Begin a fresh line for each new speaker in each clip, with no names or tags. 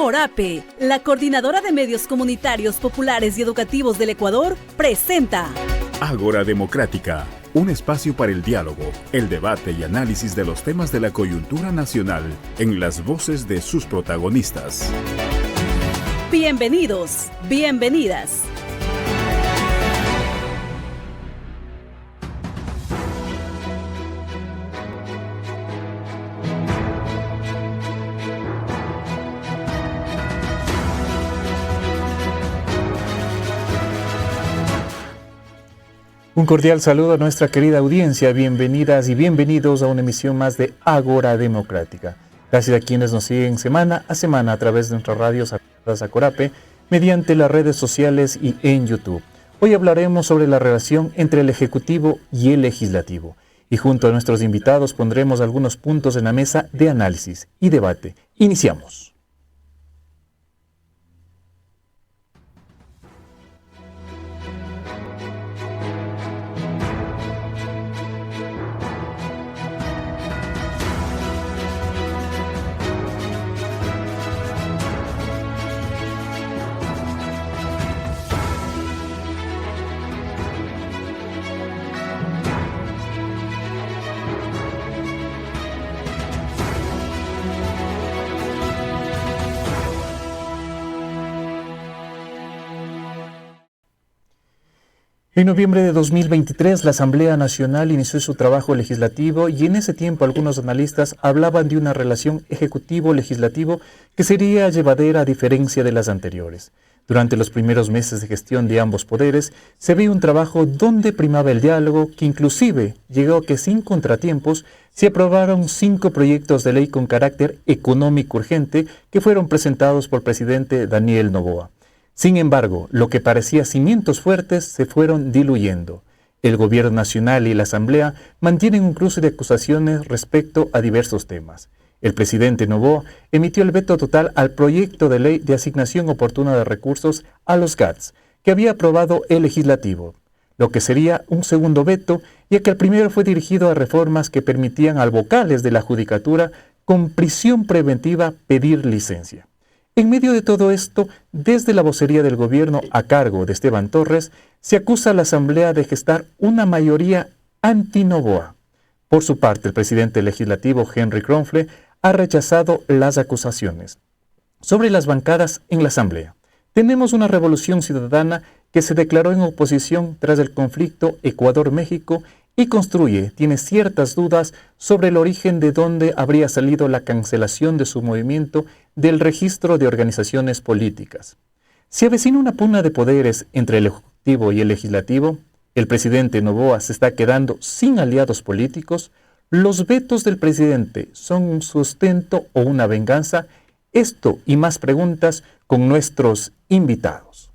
ORAPE, la Coordinadora de Medios Comunitarios Populares y Educativos del Ecuador, presenta
Ágora Democrática, un espacio para el diálogo, el debate y análisis de los temas de la coyuntura nacional en las voces de sus protagonistas.
Bienvenidos, bienvenidas.
Un cordial saludo a nuestra querida audiencia, bienvenidas y bienvenidos a una emisión más de Ágora Democrática. Gracias a quienes nos siguen semana a semana a través de nuestras radios Acorape, mediante las redes sociales y en YouTube. Hoy hablaremos sobre la relación entre el Ejecutivo y el Legislativo. Y junto a nuestros invitados pondremos algunos puntos en la mesa de análisis y debate. Iniciamos. En noviembre de 2023, la Asamblea Nacional inició su trabajo legislativo y en ese tiempo algunos analistas hablaban de una relación ejecutivo-legislativo que sería llevadera a diferencia de las anteriores. Durante los primeros meses de gestión de ambos poderes, se veía un trabajo donde primaba el diálogo, que inclusive llegó a que sin contratiempos se aprobaron 5 proyectos de ley con carácter económico urgente que fueron presentados por el presidente Daniel Noboa. Sin embargo, lo que parecía cimientos fuertes se fueron diluyendo. El Gobierno Nacional y la Asamblea mantienen un cruce de acusaciones respecto a diversos temas. El presidente Noboa emitió el veto total al proyecto de ley de asignación oportuna de recursos a los GATS, que había aprobado el Legislativo, lo que sería un segundo veto, ya que el primero fue dirigido a reformas que permitían a vocales de la Judicatura con prisión preventiva pedir licencia. En medio de todo esto, desde la vocería del gobierno a cargo de Esteban Torres, se acusa a la Asamblea de gestar una mayoría anti-Noboa. Por su parte, el presidente legislativo Henry Kronfle ha rechazado las acusaciones. Sobre las bancadas en la Asamblea, tenemos una revolución ciudadana que se declaró en oposición tras el conflicto Ecuador-México y tiene ciertas dudas sobre el origen de dónde habría salido la cancelación de su movimiento del registro de organizaciones políticas. Se avecina una pugna de poderes entre el Ejecutivo y el Legislativo, el presidente Noboa se está quedando sin aliados políticos, los vetos del presidente son un sustento o una venganza, esto y más preguntas con nuestros invitados.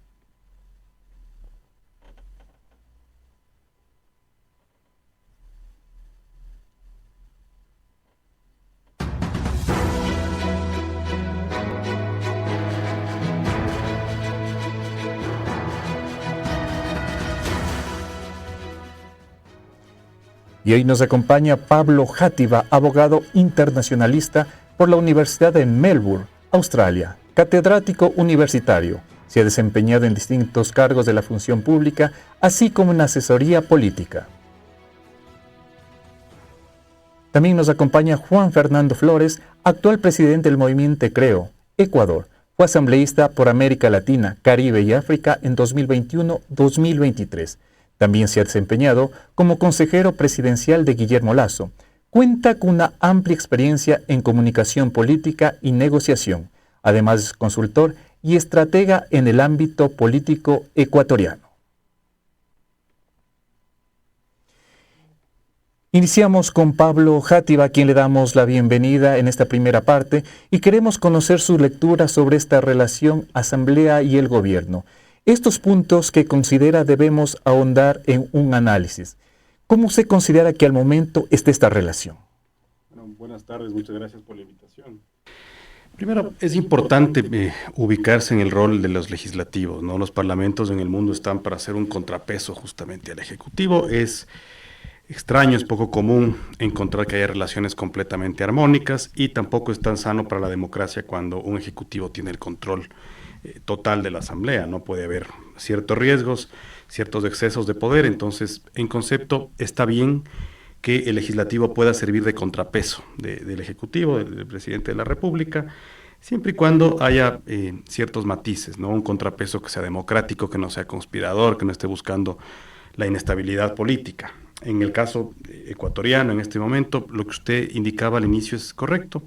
Y hoy nos acompaña Pablo Játiva, abogado internacionalista por la Universidad de Melbourne, Australia, catedrático universitario. Se ha desempeñado en distintos cargos de la función pública, así como en asesoría política. También nos acompaña Juan Fernando Flores, actual presidente del movimiento Creo, Ecuador. Fue asambleísta por América Latina, Caribe y África en 2021-2023. También se ha desempeñado como consejero presidencial de Guillermo Lasso. Cuenta con una amplia experiencia en comunicación política y negociación. Además es consultor y estratega en el ámbito político ecuatoriano. Iniciamos con Pablo Játiva, a quien le damos la bienvenida en esta primera parte y queremos conocer su lectura sobre esta relación Asamblea y el Gobierno. Estos puntos que considera debemos ahondar en un análisis. ¿Cómo se considera que al momento está esta relación?
Bueno, buenas tardes, muchas gracias por la invitación. Primero, es importante ubicarse en el rol de los legislativos, ¿no? Los parlamentos en el mundo están para hacer un contrapeso justamente al Ejecutivo. Es extraño, es poco común encontrar que haya relaciones completamente armónicas y tampoco es tan sano para la democracia cuando un ejecutivo tiene el control total de la Asamblea. No puede haber ciertos riesgos, ciertos excesos de poder. Entonces, en concepto, está bien que el legislativo pueda servir de contrapeso del ejecutivo, del presidente de la República, siempre y cuando haya ciertos matices, ¿no? Un contrapeso que sea democrático, que no sea conspirador, que no esté buscando la inestabilidad política. En el caso ecuatoriano, en este momento, lo que usted indicaba al inicio es correcto.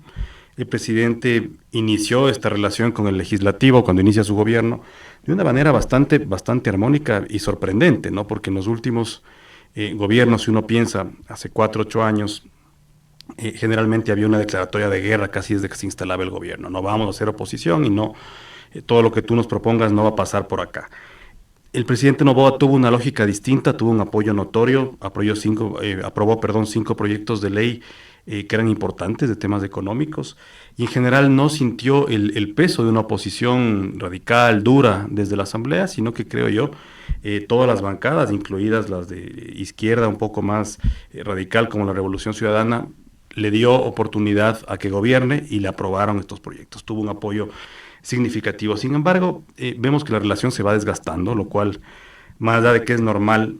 El presidente inició esta relación con el legislativo cuando inicia su gobierno de una manera bastante armónica y sorprendente, ¿no? Porque en los últimos gobiernos, si uno piensa, hace 4 o 8 años, generalmente había una declaratoria de guerra casi desde que se instalaba el gobierno. No vamos a hacer oposición y no, todo lo que tú nos propongas no va a pasar por acá. El presidente Noboa tuvo una lógica distinta, tuvo un apoyo notorio, aprobó 5 proyectos de ley que eran importantes de temas económicos y en general no sintió el peso de una oposición radical, dura desde la Asamblea, sino que creo yo, todas las bancadas, incluidas las de izquierda un poco más radical como la Revolución Ciudadana, le dio oportunidad a que gobierne y le aprobaron estos proyectos. Tuvo un apoyo significativo. Sin embargo, vemos que la relación se va desgastando, lo cual, más allá de que es normal,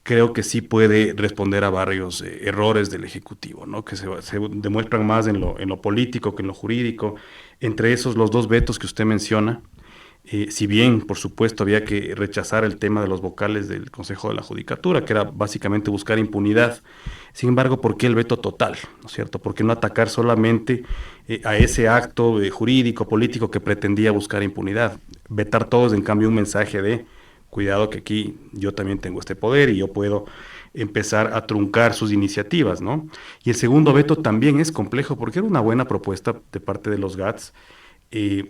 creo que sí puede responder a varios errores del Ejecutivo, ¿no? Que se demuestran más en lo político que en lo jurídico. Entre esos, los 2 vetos que usted menciona, si bien, por supuesto, había que rechazar el tema de los vocales del Consejo de la Judicatura, que era básicamente buscar impunidad. Sin embargo, ¿por qué el veto total? ¿No es cierto? ¿Por qué no atacar solamente a ese acto jurídico, político que pretendía buscar impunidad? Vetar todos, en cambio, un mensaje de cuidado que aquí yo también tengo este poder y yo puedo empezar a truncar sus iniciativas, ¿no? Y el segundo veto también es complejo porque era una buena propuesta de parte de los GATS,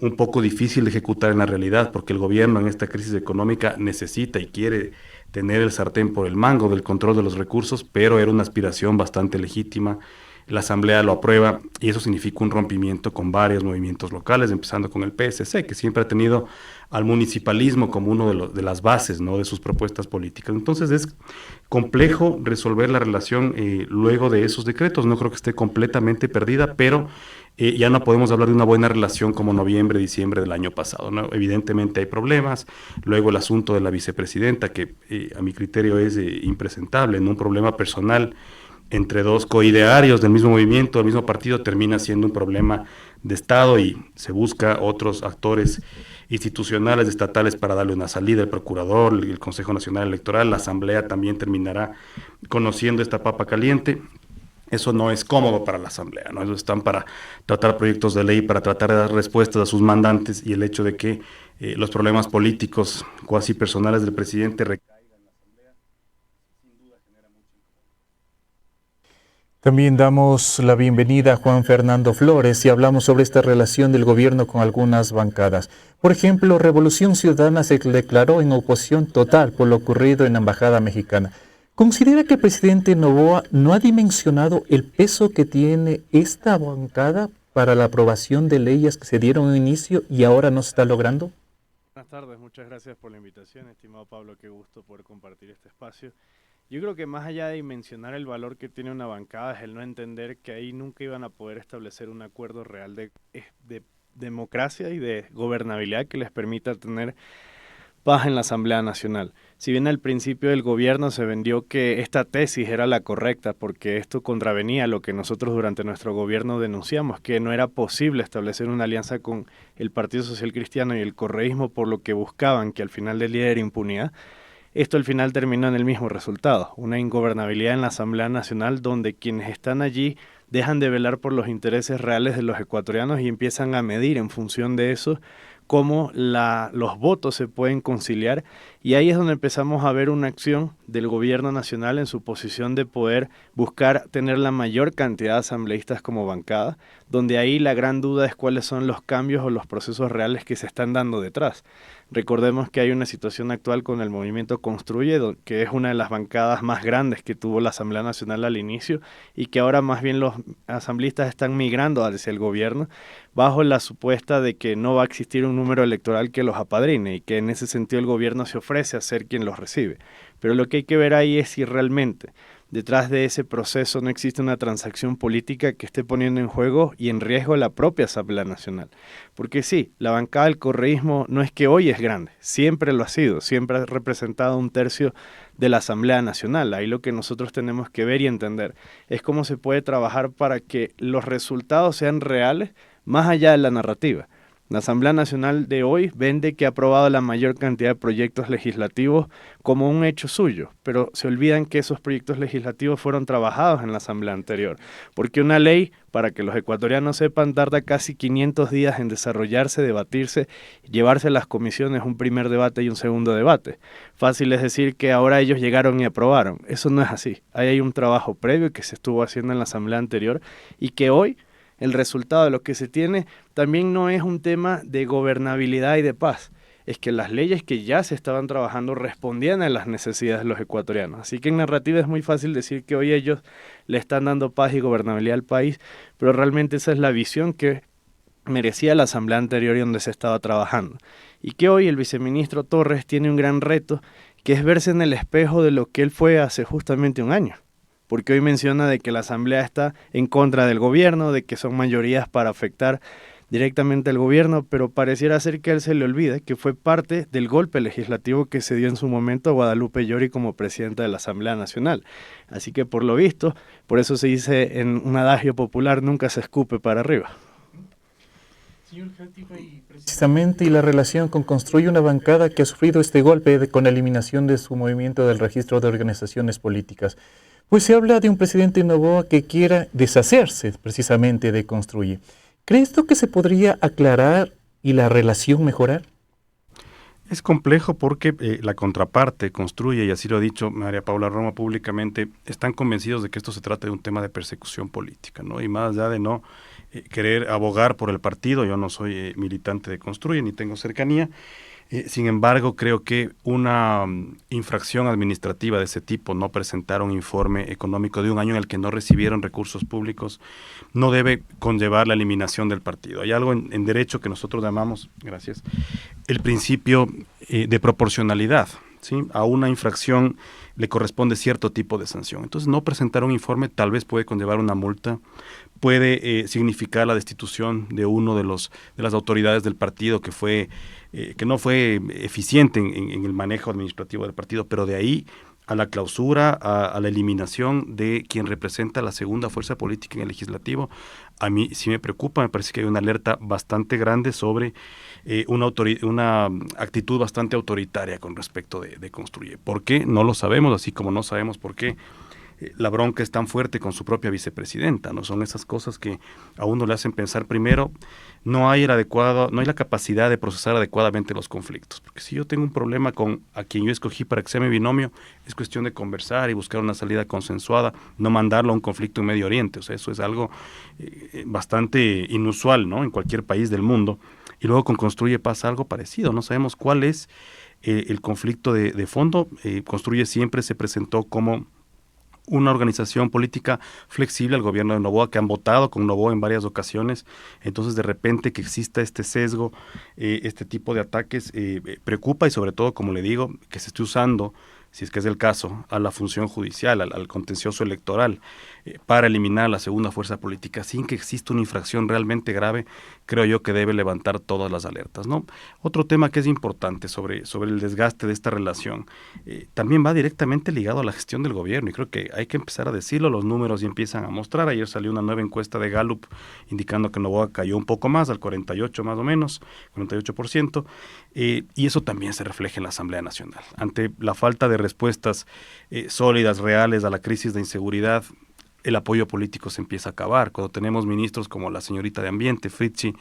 un poco difícil de ejecutar en la realidad porque el gobierno en esta crisis económica necesita y quiere tener el sartén por el mango del control de los recursos, pero era una aspiración bastante legítima. La Asamblea lo aprueba y eso significa un rompimiento con varios movimientos locales, empezando con el PSC, que siempre ha tenido al municipalismo como uno de las bases, ¿no?, de sus propuestas políticas. Entonces es complejo resolver la relación luego de esos decretos. No creo que esté completamente perdida, pero ya no podemos hablar de una buena relación como noviembre, diciembre del año pasado, ¿no? Evidentemente hay problemas. Luego el asunto de la vicepresidenta, que a mi criterio es impresentable, en un problema personal entre 2 coidearios del mismo movimiento, del mismo partido, termina siendo un problema de Estado y se busca otros actores institucionales, estatales, para darle una salida. El procurador, el Consejo Nacional Electoral, la Asamblea también terminará conociendo esta papa caliente. Eso no es cómodo para la Asamblea, ¿no? Ellos están para tratar proyectos de ley, para tratar de dar respuestas a sus mandantes, y el hecho de que los problemas políticos cuasi personales del presidente recaigan en la Asamblea, sin duda genera mucho incomodidad.
También damos la bienvenida a Juan Fernando Flores y hablamos sobre esta relación del gobierno con algunas bancadas. Por ejemplo, Revolución Ciudadana se declaró en oposición total por lo ocurrido en la Embajada Mexicana. ¿Considera que el presidente Noboa no ha dimensionado el peso que tiene esta bancada para la aprobación de leyes que se dieron en un inicio y ahora no se está logrando?
Buenas tardes, muchas gracias por la invitación, estimado Pablo, qué gusto poder compartir este espacio. Yo creo que más allá de dimensionar el valor que tiene una bancada es el no entender que ahí nunca iban a poder establecer un acuerdo real de democracia y de gobernabilidad que les permita tener paz en la Asamblea Nacional. Si bien al principio del gobierno se vendió que esta tesis era la correcta porque esto contravenía lo que nosotros durante nuestro gobierno denunciamos, que no era posible establecer una alianza con el Partido Social Cristiano y el correísmo por lo que buscaban, que al final del día era impunidad, esto al final terminó en el mismo resultado, una ingobernabilidad en la Asamblea Nacional donde quienes están allí dejan de velar por los intereses reales de los ecuatorianos y empiezan a medir en función de eso cómo los votos se pueden conciliar, y ahí es donde empezamos a ver una acción del gobierno nacional en su posición de poder buscar tener la mayor cantidad de asambleístas como bancada, donde ahí la gran duda es cuáles son los cambios o los procesos reales que se están dando detrás. Recordemos que hay una situación actual con el movimiento Construye, que es una de las bancadas más grandes que tuvo la Asamblea Nacional al inicio y que ahora más bien los asambleístas están migrando hacia el gobierno bajo la supuesta de que no va a existir un número electoral que los apadrine y que en ese sentido el gobierno se ofrece a ser quien los recibe. Pero lo que hay que ver ahí es si realmente detrás de ese proceso no existe una transacción política que esté poniendo en juego y en riesgo la propia Asamblea Nacional. Porque sí, la bancada del correísmo no es que hoy es grande, siempre lo ha sido, siempre ha representado 1/3 de la Asamblea Nacional. Ahí lo que nosotros tenemos que ver y entender es cómo se puede trabajar para que los resultados sean reales más allá de la narrativa. La Asamblea Nacional de hoy vende que ha aprobado la mayor cantidad de proyectos legislativos como un hecho suyo, pero se olvidan que esos proyectos legislativos fueron trabajados en la Asamblea anterior, porque una ley, para que los ecuatorianos sepan, tarda casi 500 días en desarrollarse, debatirse, llevarse a las comisiones un primer debate y un segundo debate. Fácil es decir que ahora ellos llegaron y aprobaron. Eso no es así. Ahí hay un trabajo previo que se estuvo haciendo en la Asamblea anterior y que hoy el resultado de lo que se tiene también no es un tema de gobernabilidad y de paz, es que las leyes que ya se estaban trabajando respondían a las necesidades de los ecuatorianos. Así que en narrativa es muy fácil decir que hoy ellos le están dando paz y gobernabilidad al país, pero realmente esa es la visión que merecía la asamblea anterior y donde se estaba trabajando. Y que hoy el viceministro Torres tiene un gran reto, que es verse en el espejo de lo que él fue hace justamente un año. Porque hoy menciona de que la Asamblea está en contra del gobierno, de que son mayorías para afectar directamente al gobierno, pero pareciera ser que a él se le olvida que fue parte del golpe legislativo que se dio en su momento a Guadalupe Llori como presidenta de la Asamblea Nacional. Así que por lo visto, por eso se dice en un adagio popular, nunca se escupe para arriba.
Precisamente, y la relación con Construye, una bancada que ha sufrido este golpe con la eliminación de su movimiento del registro de organizaciones políticas. Pues se habla de un presidente Noboa que quiera deshacerse precisamente de Construye. ¿Cree esto que se podría aclarar y la relación mejorar?
Es complejo porque la contraparte Construye, y así lo ha dicho María Paula Roma públicamente, están convencidos de que esto se trata de un tema de persecución política, ¿no? Y más allá de no querer abogar por el partido, yo no soy militante de Construye ni tengo cercanía. Sin embargo, creo que una infracción administrativa de ese tipo, no presentar un informe económico de un año en el que no recibieron recursos públicos, no debe conllevar la eliminación del partido. Hay algo en derecho que nosotros llamamos, gracias, el principio de proporcionalidad, ¿sí? A una infracción le corresponde cierto tipo de sanción. Entonces, no presentar un informe tal vez puede conllevar una multa, puede significar la destitución de uno de las autoridades del partido que no fue eficiente en el manejo administrativo del partido, pero de ahí a la clausura, a la eliminación de quien representa la segunda fuerza política en el legislativo, a mí sí me preocupa, me parece que hay una alerta bastante grande sobre una actitud bastante autoritaria con respecto de Construye. ¿Por qué? No lo sabemos, así como no sabemos por qué la bronca es tan fuerte con su propia vicepresidenta, ¿no? Son esas cosas que a uno le hacen pensar, primero, no hay la capacidad de procesar adecuadamente los conflictos, porque si yo tengo un problema con a quien yo escogí para que sea mi binomio, es cuestión de conversar y buscar una salida consensuada, no mandarlo a un conflicto en Medio Oriente. O sea, eso es algo bastante inusual, ¿no? En cualquier país del mundo. Y luego con Construye pasa algo parecido, no sabemos cuál es el conflicto de fondo. Construye siempre se presentó como una organización política flexible al gobierno de Noboa, que han votado con Noboa en varias ocasiones. Entonces, de repente, que exista este sesgo, este tipo de ataques, preocupa, y sobre todo, como le digo, que se esté usando, si es que es el caso, a la función judicial, al contencioso electoral, para eliminar la segunda fuerza política sin que exista una infracción realmente grave. Creo yo que debe levantar todas las alertas, ¿no? Otro tema que es importante sobre el desgaste de esta relación, también va directamente ligado a la gestión del gobierno, y creo que hay que empezar a decirlo. Los números ya empiezan a mostrar. Ayer salió una nueva encuesta de Gallup indicando que Noboa cayó un poco más, al 48 más o menos, 48%, y eso también se refleja en la Asamblea Nacional. Ante la falta de respuestas sólidas, reales a la crisis de inseguridad, el apoyo político se empieza a acabar. Cuando tenemos ministros como la señorita de Ambiente, Fritzi,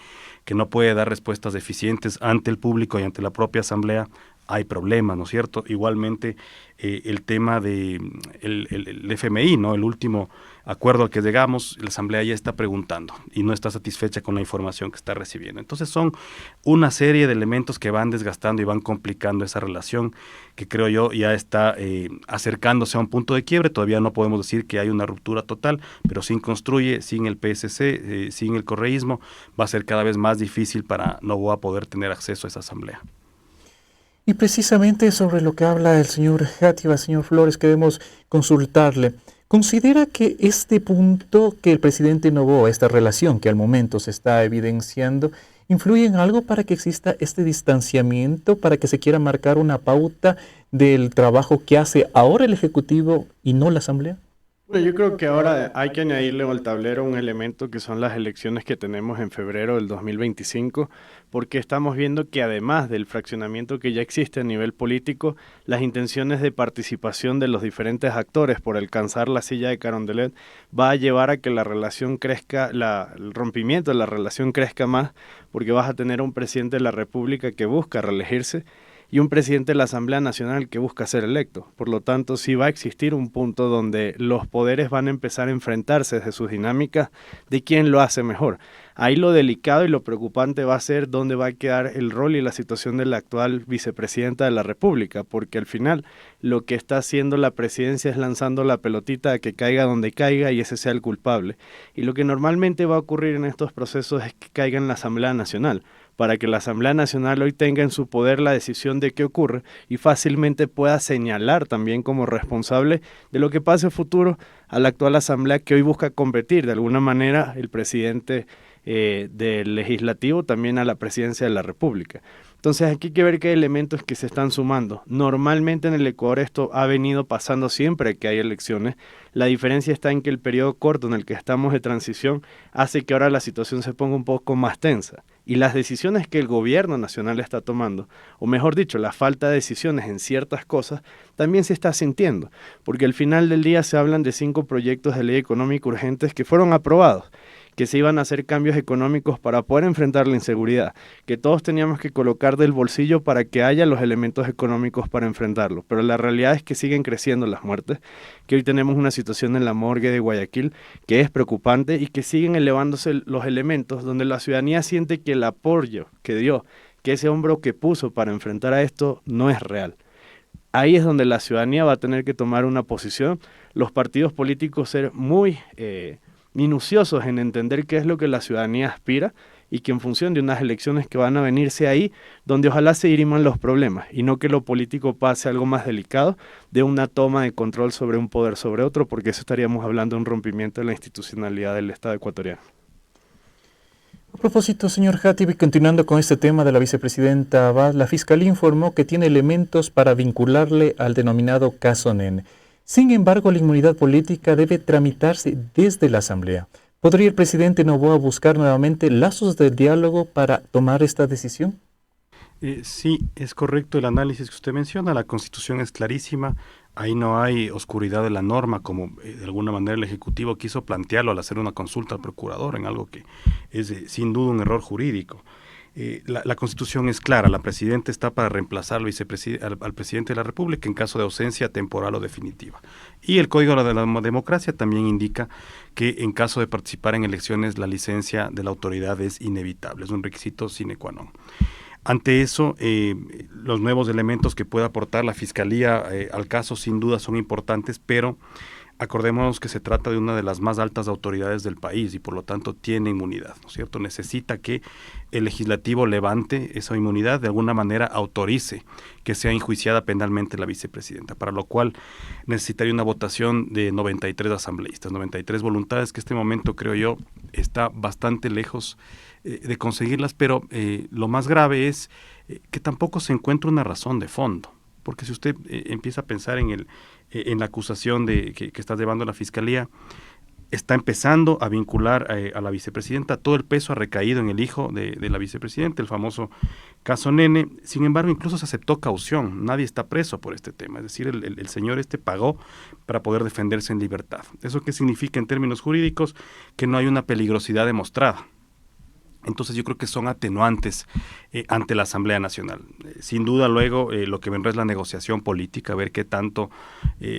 que no puede dar respuestas eficientes ante el público y ante la propia Asamblea, hay problemas, ¿no es cierto? Igualmente, el tema del el FMI, ¿no? El último acuerdo al que llegamos, la Asamblea ya está preguntando y no está satisfecha con la información que está recibiendo. Entonces son una serie de elementos que van desgastando y van complicando esa relación, que creo yo ya está acercándose a un punto de quiebre. Todavía no podemos decir que hay una ruptura total, pero sin Construye, sin el PSC, sin el correísmo, va a ser cada vez más difícil para Noboa poder tener acceso a esa Asamblea.
Y precisamente sobre lo que habla el señor Játiva, señor Flores, queremos consultarle. ¿Considera que este punto que el presidente Noboa, esta relación que al momento se está evidenciando, influye en algo para que exista este distanciamiento, para que se quiera marcar una pauta del trabajo que hace ahora el Ejecutivo y no la Asamblea?
Bueno, yo creo que ahora hay que añadirle al tablero un elemento que son las elecciones que tenemos en febrero del 2025, porque estamos viendo que además del fraccionamiento que ya existe a nivel político, las intenciones de participación de los diferentes actores por alcanzar la silla de Carondelet va a llevar a que la relación crezca, el rompimiento de la relación crezca más, porque vas a tener un presidente de la República que busca reelegirse y un presidente de la Asamblea Nacional que busca ser electo. Por lo tanto, sí va a existir un punto donde los poderes van a empezar a enfrentarse desde sus dinámicas de quién lo hace mejor. Ahí lo delicado y lo preocupante va a ser dónde va a quedar el rol y la situación de la actual vicepresidenta de la República, porque al final lo que está haciendo la presidencia es lanzando la pelotita a que caiga donde caiga y ese sea el culpable. Y lo que normalmente va a ocurrir en estos procesos es que caiga en la Asamblea Nacional, para que la Asamblea Nacional hoy tenga en su poder la decisión de qué ocurre y fácilmente pueda señalar también como responsable de lo que pase a futuro a la actual Asamblea que hoy busca competir de alguna manera el presidente del Legislativo también a la presidencia de la República. Entonces aquí hay que ver qué elementos que se están sumando. Normalmente en el Ecuador esto ha venido pasando siempre que hay elecciones. La diferencia está en que el periodo corto en el que estamos de transición hace que ahora la situación se ponga un poco más tensa. Y las decisiones que el gobierno nacional está tomando, o mejor dicho, la falta de decisiones en ciertas cosas, también se está sintiendo. Porque al final del día se hablan de 5 proyectos de ley económica urgentes que fueron aprobados, que se iban a hacer cambios económicos para poder enfrentar la inseguridad, que todos teníamos que colocar del bolsillo para que haya los elementos económicos para enfrentarlo. Pero la realidad es que siguen creciendo las muertes, que hoy tenemos una situación en la morgue de Guayaquil que es preocupante y que siguen elevándose los elementos donde la ciudadanía siente que el apoyo que dio, que ese hombro que puso para enfrentar a esto no es real. Ahí es donde la ciudadanía va a tener que tomar una posición, los partidos políticos ser muy minuciosos en entender qué es lo que la ciudadanía aspira y que en función de unas elecciones que van a venirse ahí, donde ojalá se diriman los problemas y no que lo político pase algo más delicado de una toma de control sobre un poder sobre otro, porque eso estaríamos hablando de un rompimiento de la institucionalidad del Estado ecuatoriano.
A propósito, señor Játiva, y continuando con este tema de la vicepresidenta Abad, la Fiscalía informó que tiene elementos para vincularle al denominado caso Nene. Sin embargo, la inmunidad política debe tramitarse desde la Asamblea. ¿Podría el presidente Noboa buscar nuevamente lazos de diálogo para tomar esta decisión?
Sí, es correcto el análisis que usted menciona. La Constitución es clarísima. Ahí no hay oscuridad de la norma, como de alguna manera el Ejecutivo quiso plantearlo al hacer una consulta al procurador, en algo que es sin duda un error jurídico. La Constitución es clara, la Presidenta está para reemplazar al Presidente de la República en caso de ausencia temporal o definitiva. Y el Código de la Democracia también indica que en caso de participar en elecciones la licencia de la autoridad es inevitable, es un requisito sine qua non. Ante eso, los nuevos elementos que pueda aportar la Fiscalía al caso sin duda son importantes, pero acordémonos que se trata de una de las más altas autoridades del país y por lo tanto tiene inmunidad, ¿no es cierto? Necesita que el legislativo levante esa inmunidad, de alguna manera autorice que sea enjuiciada penalmente la vicepresidenta, para lo cual necesitaría una votación de 93 asambleístas, 93 voluntades, que en este momento creo yo está bastante lejos de conseguirlas, pero lo más grave es que tampoco se encuentra una razón de fondo, porque si usted empieza a pensar en la acusación que está llevando la Fiscalía, está empezando a vincular a la vicepresidenta, todo el peso ha recaído en el hijo de la vicepresidenta, el famoso caso Nene. Sin embargo, incluso se aceptó caución, nadie está preso por este tema, es decir, el señor pagó para poder defenderse en libertad. ¿Eso qué significa en términos jurídicos? Que no hay una peligrosidad demostrada. Entonces yo creo que son atenuantes ante la Asamblea Nacional. Sin duda luego lo que vendrá es la negociación política, ver qué tanto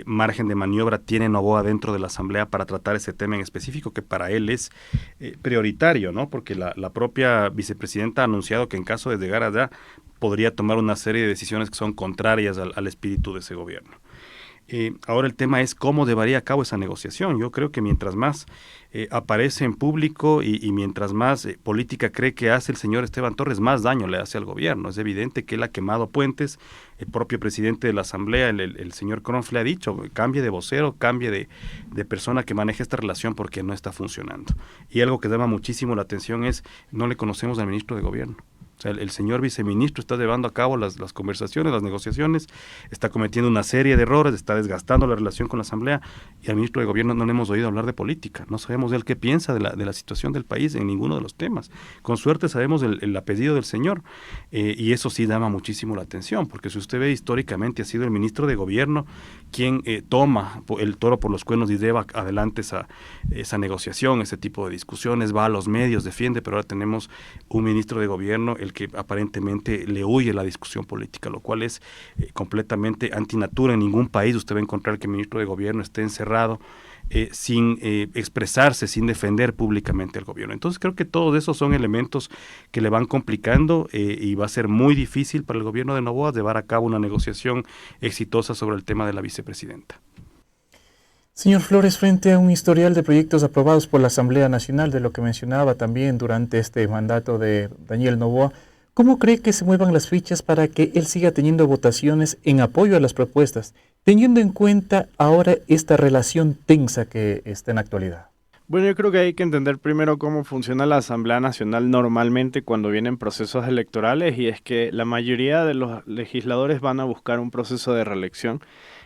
margen de maniobra tiene Noboa dentro de la Asamblea para tratar ese tema en específico, que para él es prioritario, ¿no? Porque la propia vicepresidenta ha anunciado que en caso de llegar allá podría tomar una serie de decisiones que son contrarias al espíritu de ese gobierno. Ahora el tema es cómo llevaría a cabo esa negociación. Yo creo que mientras más aparece en público y mientras más política cree que hace el señor Esteban Torres, más daño le hace al gobierno. Es evidente que él ha quemado puentes. El propio presidente de la Asamblea, el señor Cronfle, ha dicho, cambie de vocero, cambie de persona que maneje esta relación porque no está funcionando. Y algo que llama muchísimo la atención es, no le conocemos al ministro de Gobierno. O sea, el señor viceministro está llevando a cabo las conversaciones, las negociaciones, está cometiendo una serie de errores, está desgastando la relación con la Asamblea, y al ministro de Gobierno no le hemos oído hablar de política, no sabemos de él qué piensa de la situación del país en ninguno de los temas. Con suerte sabemos el apellido del señor, y eso sí llama muchísimo la atención, porque si usted ve históricamente ha sido el ministro de Gobierno quien toma el toro por los cuernos y lleva adelante esa negociación, ese tipo de discusiones, va a los medios, defiende, pero ahora tenemos un ministro de Gobierno el que aparentemente le huye la discusión política, lo cual es completamente antinatura. En ningún país usted va a encontrar que el ministro de Gobierno esté encerrado sin expresarse, sin defender públicamente al gobierno. Entonces creo que todos esos son elementos que le van complicando y va a ser muy difícil para el gobierno de Noboa llevar a cabo una negociación exitosa sobre el tema de la vicepresidenta.
Señor Flores, frente a un historial de proyectos aprobados por la Asamblea Nacional, de lo que mencionaba también durante este mandato de Daniel Noboa, ¿cómo cree que se muevan las fichas para que él siga teniendo votaciones en apoyo a las propuestas, teniendo en cuenta ahora esta relación tensa que está en la actualidad?
Bueno, yo creo que hay que entender primero cómo funciona la Asamblea Nacional normalmente cuando vienen procesos electorales, y es que la mayoría de los legisladores van a buscar un proceso de reelección,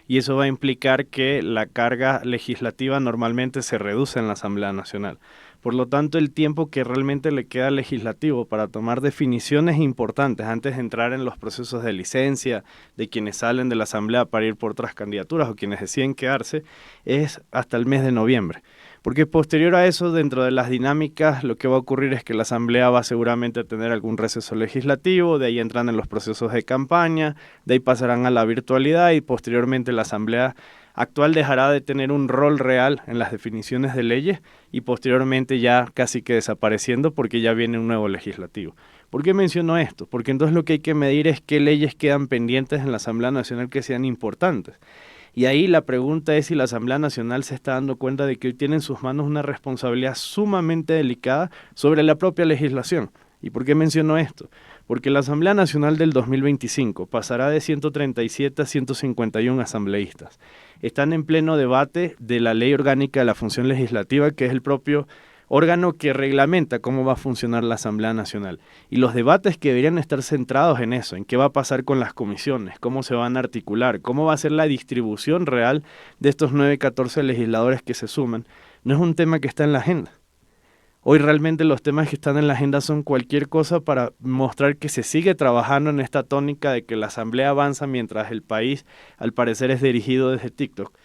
y eso va a implicar que la carga legislativa normalmente se reduce en la Asamblea Nacional. Por lo tanto, el tiempo que realmente le queda al legislativo para tomar definiciones importantes antes de entrar en los procesos de licencia de quienes salen de la Asamblea para ir por otras candidaturas o quienes deciden quedarse es hasta el mes de noviembre. Porque posterior a eso, dentro de las dinámicas, lo que va a ocurrir es que la Asamblea va seguramente a tener algún receso legislativo, de ahí entran en los procesos de campaña, de ahí pasarán a la virtualidad y posteriormente la Asamblea actual dejará de tener un rol real en las definiciones de leyes y posteriormente ya casi que desapareciendo porque ya viene un nuevo legislativo. ¿Por qué menciono esto? Porque entonces lo que hay que medir es qué leyes quedan pendientes en la Asamblea Nacional que sean importantes. Y ahí la pregunta es si la Asamblea Nacional se está dando cuenta de que hoy tiene en sus manos una responsabilidad sumamente delicada sobre la propia legislación. ¿Y por qué menciono esto? Porque la Asamblea Nacional del 2025 pasará de 137 a 151 asambleístas. Están en pleno debate de la Ley Orgánica de la Función Legislativa, que es el propio órgano que reglamenta cómo va a funcionar la Asamblea Nacional. Y los debates que deberían estar centrados en eso, en qué va a pasar con las comisiones, cómo se van a articular, cómo va a ser la distribución real de estos 14 legisladores que se suman, no es un tema que está en la agenda. Hoy realmente los temas que están en la agenda son cualquier cosa para mostrar que se sigue trabajando en esta tónica de que la Asamblea avanza mientras el país al parecer es dirigido desde TikTok,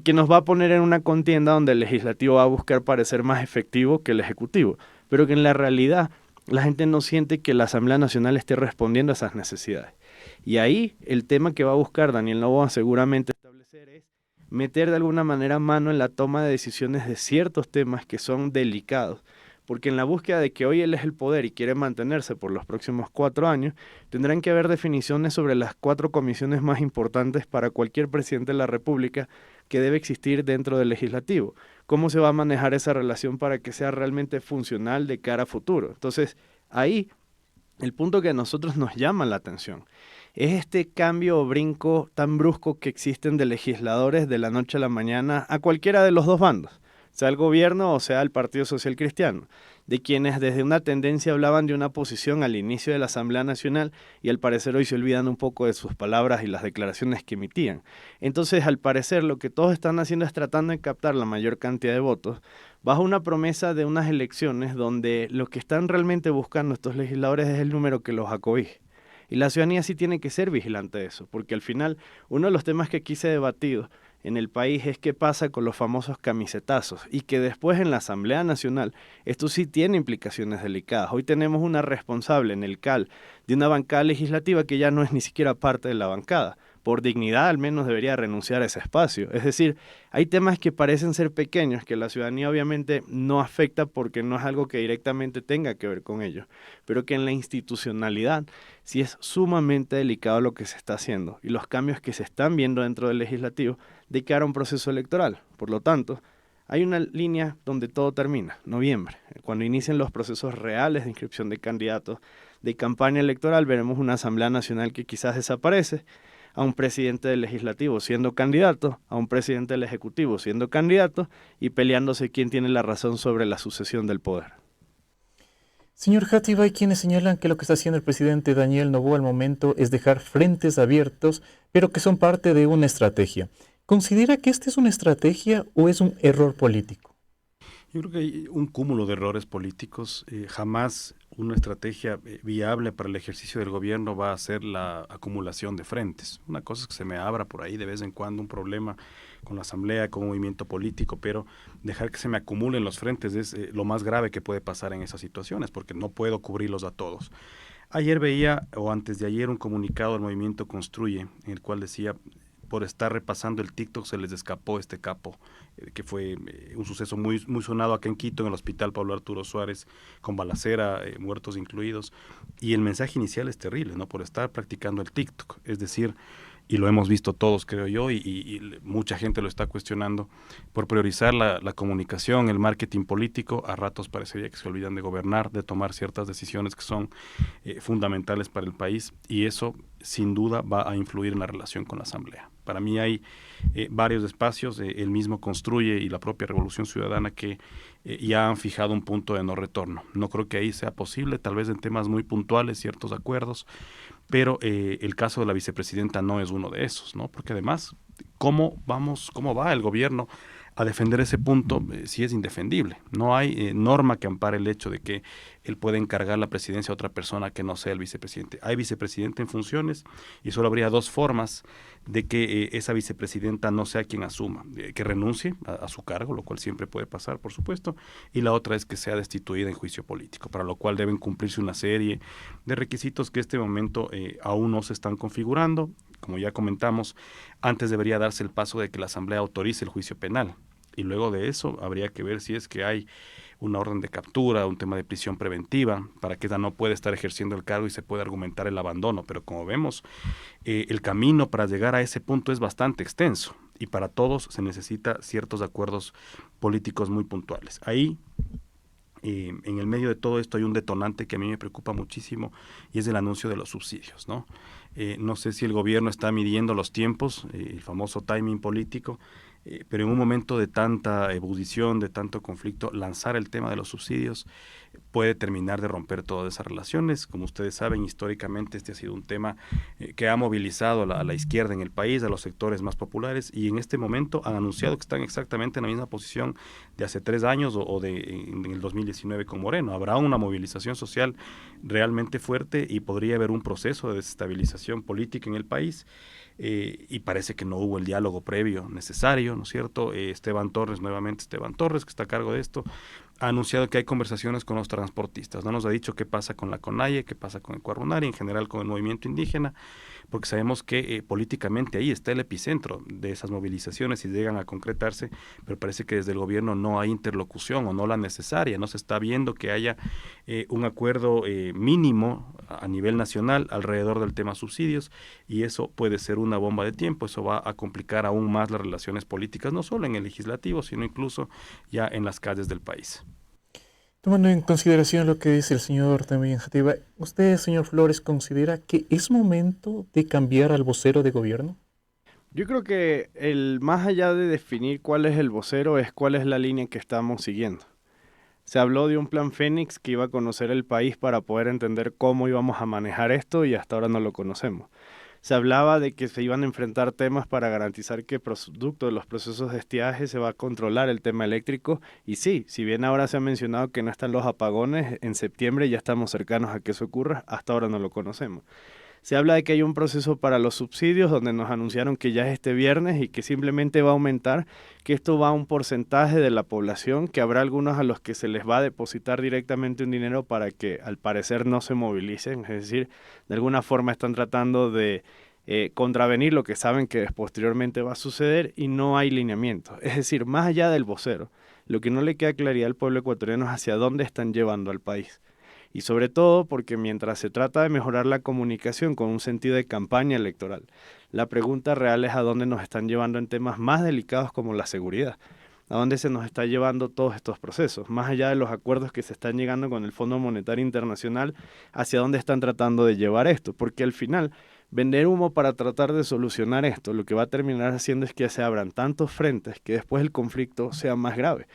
que nos va a poner en una contienda donde el legislativo va a buscar parecer más efectivo que el ejecutivo, pero que en la realidad la gente no siente que la Asamblea Nacional esté respondiendo a esas necesidades. Y ahí el tema que va a buscar Daniel Noboa seguramente establecer es meter de alguna manera mano en la toma de decisiones de ciertos temas que son delicados, porque en la búsqueda de que hoy él es el poder y quiere mantenerse por los próximos 4 años, tendrán que haber definiciones sobre las 4 comisiones más importantes para cualquier presidente de la República que debe existir dentro del legislativo. ¿Cómo se va a manejar esa relación para que sea realmente funcional de cara a futuro? Entonces, ahí el punto que a nosotros nos llama la atención es este cambio o brinco tan brusco que existen de legisladores de la noche a la mañana a cualquiera de los dos bandos, sea el gobierno o sea el Partido Social Cristiano, de quienes desde una tendencia hablaban de una posición al inicio de la Asamblea Nacional y al parecer hoy se olvidan un poco de sus palabras y las declaraciones que emitían. Entonces, al parecer, lo que todos están haciendo es tratando de captar la mayor cantidad de votos bajo una promesa de unas elecciones donde lo que están realmente buscando estos legisladores es el número que los acobije. Y la ciudadanía sí tiene que ser vigilante de eso, porque al final uno de los temas que aquí se ha debatido en el país es qué pasa con los famosos camisetazos y que después en la Asamblea Nacional esto sí tiene implicaciones delicadas. Hoy tenemos una responsable en el CAL de una bancada legislativa que ya no es ni siquiera parte de la bancada, por dignidad al menos debería renunciar a ese espacio. Es decir, hay temas que parecen ser pequeños, que la ciudadanía obviamente no afecta porque no es algo que directamente tenga que ver con ellos, pero que en la institucionalidad sí es sumamente delicado lo que se está haciendo y los cambios que se están viendo dentro del legislativo de cara a un proceso electoral. Por lo tanto, hay una línea donde todo termina, noviembre. Cuando inicien los procesos reales de inscripción de candidatos de campaña electoral, veremos una Asamblea Nacional que quizás desaparece, a un presidente del Legislativo siendo candidato, a un presidente del Ejecutivo siendo candidato y peleándose quién tiene la razón sobre la sucesión del poder.
Señor Játiva, hay quienes señalan que lo que está haciendo el presidente Daniel Noboa al momento es dejar frentes abiertos, pero que son parte de una estrategia. ¿Considera que esta es una estrategia o es un error político?
Yo creo que hay un cúmulo de errores políticos. Jamás una estrategia viable para el ejercicio del gobierno va a ser la acumulación de frentes. Una cosa es que se me abra por ahí de vez en cuando un problema con la asamblea, con un movimiento político, pero dejar que se me acumulen los frentes es lo más grave que puede pasar en esas situaciones, porque no puedo cubrirlos a todos. Ayer veía, o antes de ayer, un comunicado del movimiento Construye, en el cual decía: por estar repasando el TikTok se les escapó este capo, que fue un suceso muy, muy sonado acá en Quito, en el hospital Pablo Arturo Suárez, con balacera, muertos incluidos. Y el mensaje inicial es terrible, ¿no? Por estar practicando el TikTok. Es decir, y lo hemos visto todos, creo yo, y mucha gente lo está cuestionando, por priorizar la comunicación, el marketing político, a ratos parecería que se olvidan de gobernar, de tomar ciertas decisiones que son fundamentales para el país, y eso sin duda va a influir en la relación con la Asamblea. Para mí hay varios espacios, el mismo Construye y la propia Revolución Ciudadana, que ya han fijado un punto de no retorno. No creo que ahí sea posible, tal vez en temas muy puntuales, ciertos acuerdos, pero el caso de la vicepresidenta no es uno de esos, ¿no? Porque además, ¿cómo va el gobierno a defender ese punto si es indefendible? No hay norma que ampare el hecho de que él pueda encargar la presidencia a otra persona que no sea el vicepresidente. Hay vicepresidente en funciones y solo habría dos formas de que esa vicepresidenta no sea quien asuma, que renuncie a su cargo, lo cual siempre puede pasar, por supuesto, y la otra es que sea destituida en juicio político, para lo cual deben cumplirse una serie de requisitos que en este momento aún no se están configurando. Como ya comentamos, antes debería darse el paso de que la Asamblea autorice el juicio penal, y luego de eso habría que ver si es que hay una orden de captura, un tema de prisión preventiva, para que ella no pueda estar ejerciendo el cargo y se pueda argumentar el abandono. Pero como vemos, el camino para llegar a ese punto es bastante extenso, y para todos se necesita ciertos acuerdos políticos muy puntuales. Ahí, en el medio de todo esto, hay un detonante que a mí me preocupa muchísimo, y es el anuncio de los subsidios, ¿no? No sé si el gobierno está midiendo los tiempos, el famoso timing político, pero en un momento de tanta ebullición, de tanto conflicto, lanzar el tema de los subsidios puede terminar de romper todas esas relaciones. Como ustedes saben, históricamente este ha sido un tema que ha movilizado a la izquierda en el país, a los sectores más populares, y en este momento han anunciado que están exactamente en la misma posición de hace 3 años en el 2019 con Moreno. Habrá una movilización social realmente fuerte y podría haber un proceso de desestabilización política en el país. Y parece que no hubo el diálogo previo necesario, ¿no es cierto? Esteban Torres, que está a cargo de esto, ha anunciado que hay conversaciones con los transportistas. No nos ha dicho qué pasa con la CONAIE, qué pasa con el Cuarunari, en general con el movimiento indígena, porque sabemos que políticamente ahí está el epicentro de esas movilizaciones y llegan a concretarse, pero parece que desde el gobierno no hay interlocución o no la necesaria. No se está viendo que haya un acuerdo mínimo a nivel nacional alrededor del tema subsidios, y eso puede ser una bomba de tiempo. Eso va a complicar aún más las relaciones políticas, no solo en el legislativo, sino incluso ya en las calles del país.
Tomando en consideración lo que dice el señor también Játiva, ¿usted, señor Flores, considera que es momento de cambiar al vocero de gobierno?
Yo creo que más allá de definir cuál es el vocero, es cuál es la línea que estamos siguiendo. Se habló de un plan Fénix que iba a conocer el país para poder entender cómo íbamos a manejar esto, y hasta ahora no lo conocemos. Se hablaba de que se iban a enfrentar temas para garantizar que producto de los procesos de estiaje se va a controlar el tema eléctrico, y sí, si bien ahora se ha mencionado que no están los apagones, en septiembre ya estamos cercanos a que eso ocurra, hasta ahora no lo conocemos. Se habla de que hay un proceso para los subsidios donde nos anunciaron que ya es este viernes y que simplemente va a aumentar, que esto va a un porcentaje de la población, que habrá algunos a los que se les va a depositar directamente un dinero para que al parecer no se movilicen. Es decir, de alguna forma están tratando de contravenir lo que saben que posteriormente va a suceder y no hay lineamientos. Es decir, más allá del vocero, lo que no le queda claridad al pueblo ecuatoriano es hacia dónde están llevando al país. Y sobre todo porque mientras se trata de mejorar la comunicación con un sentido de campaña electoral, la pregunta real es a dónde nos están llevando en temas más delicados como la seguridad. ¿A dónde se nos está llevando todos estos procesos? Más allá de los acuerdos que se están llegando con el Fondo Monetario Internacional, ¿hacia dónde están tratando de llevar esto? Porque al final, vender humo para tratar de solucionar esto, lo que va a terminar haciendo es que se abran tantos frentes que después el conflicto sea más grave.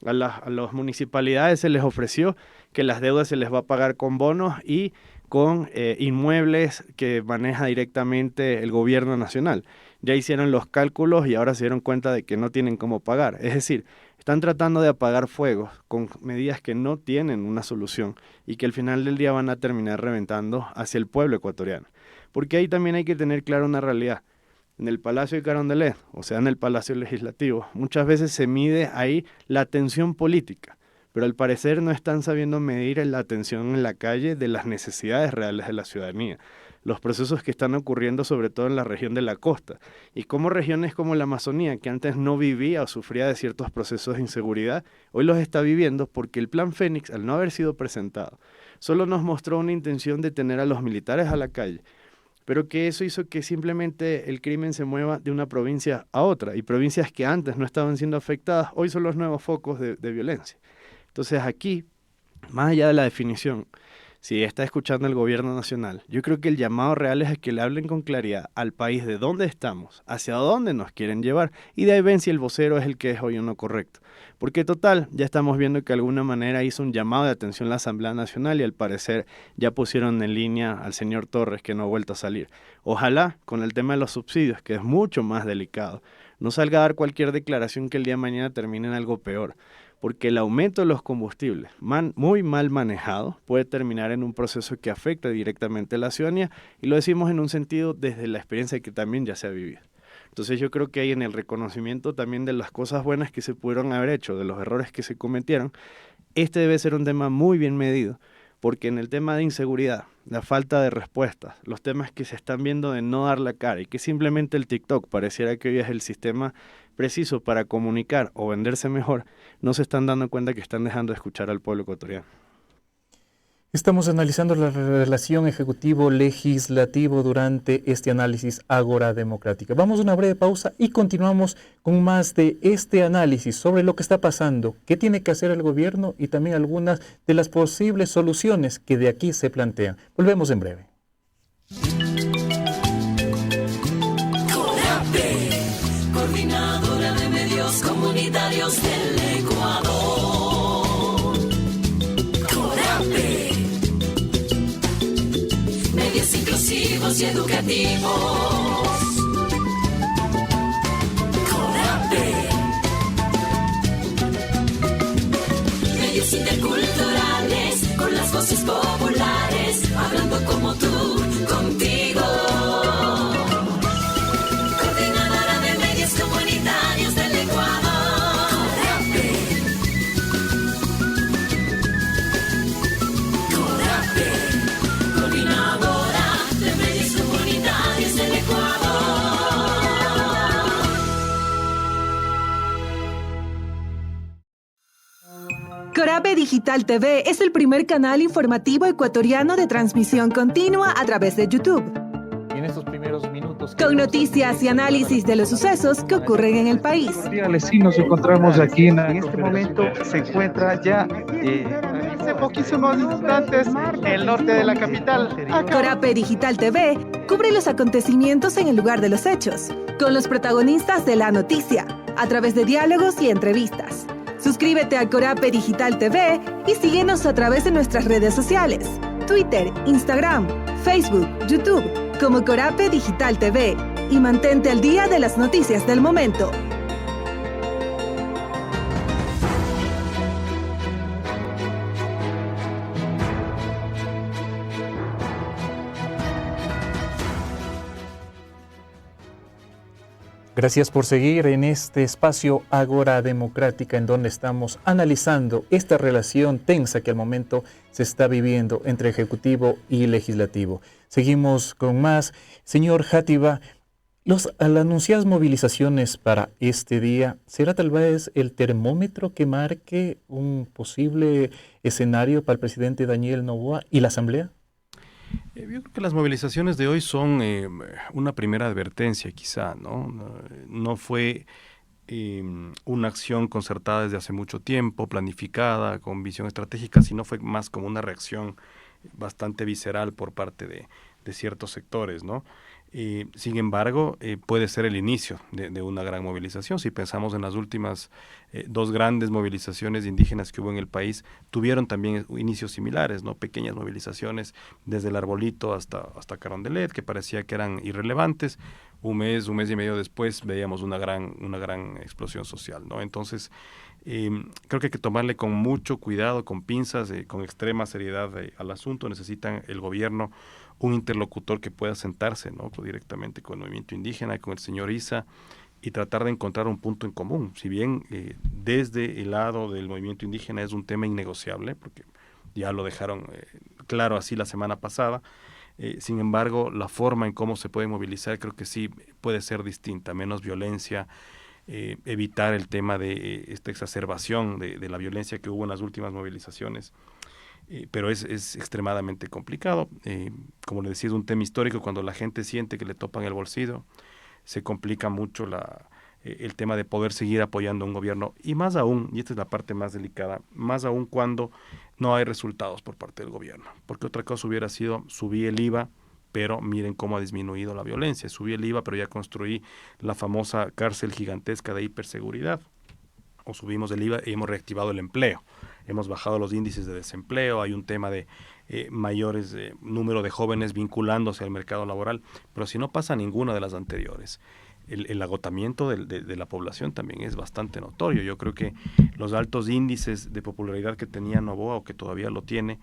A las municipalidades se les ofreció que las deudas se les va a pagar con bonos y con inmuebles que maneja directamente el gobierno nacional. Ya hicieron los cálculos y ahora se dieron cuenta de que no tienen cómo pagar. Es decir, están tratando de apagar fuegos con medidas que no tienen una solución y que al final del día van a terminar reventando hacia el pueblo ecuatoriano. Porque ahí también hay que tener clara una realidad. En el Palacio de Carondelet, o sea, en el Palacio Legislativo, muchas veces se mide ahí la tensión política, pero al parecer no están sabiendo medir la atención en la calle de las necesidades reales de la ciudadanía, los procesos que están ocurriendo sobre todo en la región de la costa, y cómo regiones como la Amazonía, que antes no vivía o sufría de ciertos procesos de inseguridad, hoy los está viviendo porque el Plan Fénix, al no haber sido presentado, solo nos mostró una intención de tener a los militares a la calle, pero que eso hizo que simplemente el crimen se mueva de una provincia a otra, y provincias que antes no estaban siendo afectadas, hoy son los nuevos focos de violencia. Entonces aquí, más allá de la definición, si está escuchando el gobierno nacional, yo creo que el llamado real es a que le hablen con claridad al país de dónde estamos, hacia dónde nos quieren llevar, y de ahí ven si el vocero es el que es hoy o no correcto. Porque total, ya estamos viendo que de alguna manera hizo un llamado de atención la Asamblea Nacional y al parecer ya pusieron en línea al señor Torres, que no ha vuelto a salir. Ojalá, con el tema de los subsidios, que es mucho más delicado, no salga a dar cualquier declaración que el día de mañana termine en algo peor. Porque el aumento de los combustibles, muy mal manejado, puede terminar en un proceso que afecta directamente a la ciudadanía, y lo decimos en un sentido desde la experiencia que también ya se ha vivido. Entonces yo creo que ahí en el reconocimiento también de las cosas buenas que se pudieron haber hecho, de los errores que se cometieron, este debe ser un tema muy bien medido, porque en el tema de inseguridad, la falta de respuestas, los temas que se están viendo de no dar la cara y que simplemente el TikTok pareciera que hoy es el sistema preciso para comunicar o venderse mejor, no se están dando cuenta que están dejando de escuchar al pueblo ecuatoriano.
Estamos analizando la relación ejecutivo-legislativo durante este análisis Ágora Democrática. Vamos a una breve pausa y continuamos con más de este análisis sobre lo que está pasando, qué tiene que hacer el gobierno y también algunas de las posibles soluciones que de aquí se plantean. Volvemos en breve.
CORAPE, Coordinadora de Medios Comunitarios del Ecuador. CORAPE, medios inclusivos y educativos. CORAPE, medios interculturales con las voces populares, hablando como tú, contigo. Coordinadora de Medios Comunitarios del Ecuador. CORAPE, Coordinadora de Medios Comunitarios del Ecuador.
CORAPE Digital TV es el primer canal informativo ecuatoriano de transmisión continua a través de YouTube.
Y en estos primeros minutos,
Con noticias y análisis de los sucesos que ocurren en el país.
Sí, nos encontramos aquí en este momento se encuentra ya hace poquísimos instantes el norte de la capital.
CORAPE Digital TV cubre los acontecimientos en el lugar de los hechos, con los protagonistas de la noticia, a través de diálogos y entrevistas. Suscríbete a CORAPE Digital TV y síguenos a través de nuestras redes sociales, Twitter, Instagram, Facebook, YouTube, como CORAPE Digital TV, y mantente al día de las noticias del momento.
Gracias por seguir en este espacio Ágora Democrática, en donde estamos analizando esta relación tensa que al momento se está viviendo entre Ejecutivo y Legislativo. Seguimos con más. Señor Játiva, las anunciadas movilizaciones para este día, ¿será tal vez el termómetro que marque un posible escenario para el presidente Daniel Noboa y la Asamblea?
Yo creo que las movilizaciones de hoy son una primera advertencia, quizá, ¿no? No fue una acción concertada desde hace mucho tiempo, planificada, con visión estratégica, sino fue más como una reacción bastante visceral por parte de ciertos sectores, ¿no? Sin embargo, puede ser el inicio de una gran movilización. Si pensamos en las últimas dos grandes movilizaciones indígenas que hubo en el país, tuvieron también inicios similares, ¿no? Pequeñas movilizaciones desde el Arbolito hasta Carondelet, que parecía que eran irrelevantes. Un mes y medio después veíamos una gran explosión social, ¿no? Entonces, creo que hay que tomarle con mucho cuidado, con pinzas, con extrema seriedad al asunto. Necesitan el gobierno un interlocutor que pueda sentarse, ¿no? Directamente con el movimiento indígena, con el señor Issa, y tratar de encontrar un punto en común. Si bien desde el lado del movimiento indígena es un tema innegociable, porque ya lo dejaron claro así la semana pasada, sin embargo, la forma en cómo se puede movilizar creo que sí puede ser distinta, menos violencia, evitar el tema de esta exacerbación de la violencia que hubo en las últimas movilizaciones. Pero es extremadamente complicado. Como le decía, es un tema histórico. Cuando la gente siente que le topan el bolsillo, se complica mucho el tema de poder seguir apoyando a un gobierno, y más aún, y esta es la parte más delicada, más aún cuando no hay resultados por parte del gobierno, porque otra cosa hubiera sido subí el IVA, pero miren cómo ha disminuido la violencia. Subí el IVA, pero ya construí la famosa cárcel gigantesca de hiperseguridad. O subimos el IVA y hemos reactivado el empleo. Hemos bajado los índices de desempleo, hay un tema de mayores número de jóvenes vinculándose al mercado laboral, pero si no pasa ninguna de las anteriores, el agotamiento de la población también es bastante notorio. Yo creo que los altos índices de popularidad que tenía Noboa, o que todavía lo tiene,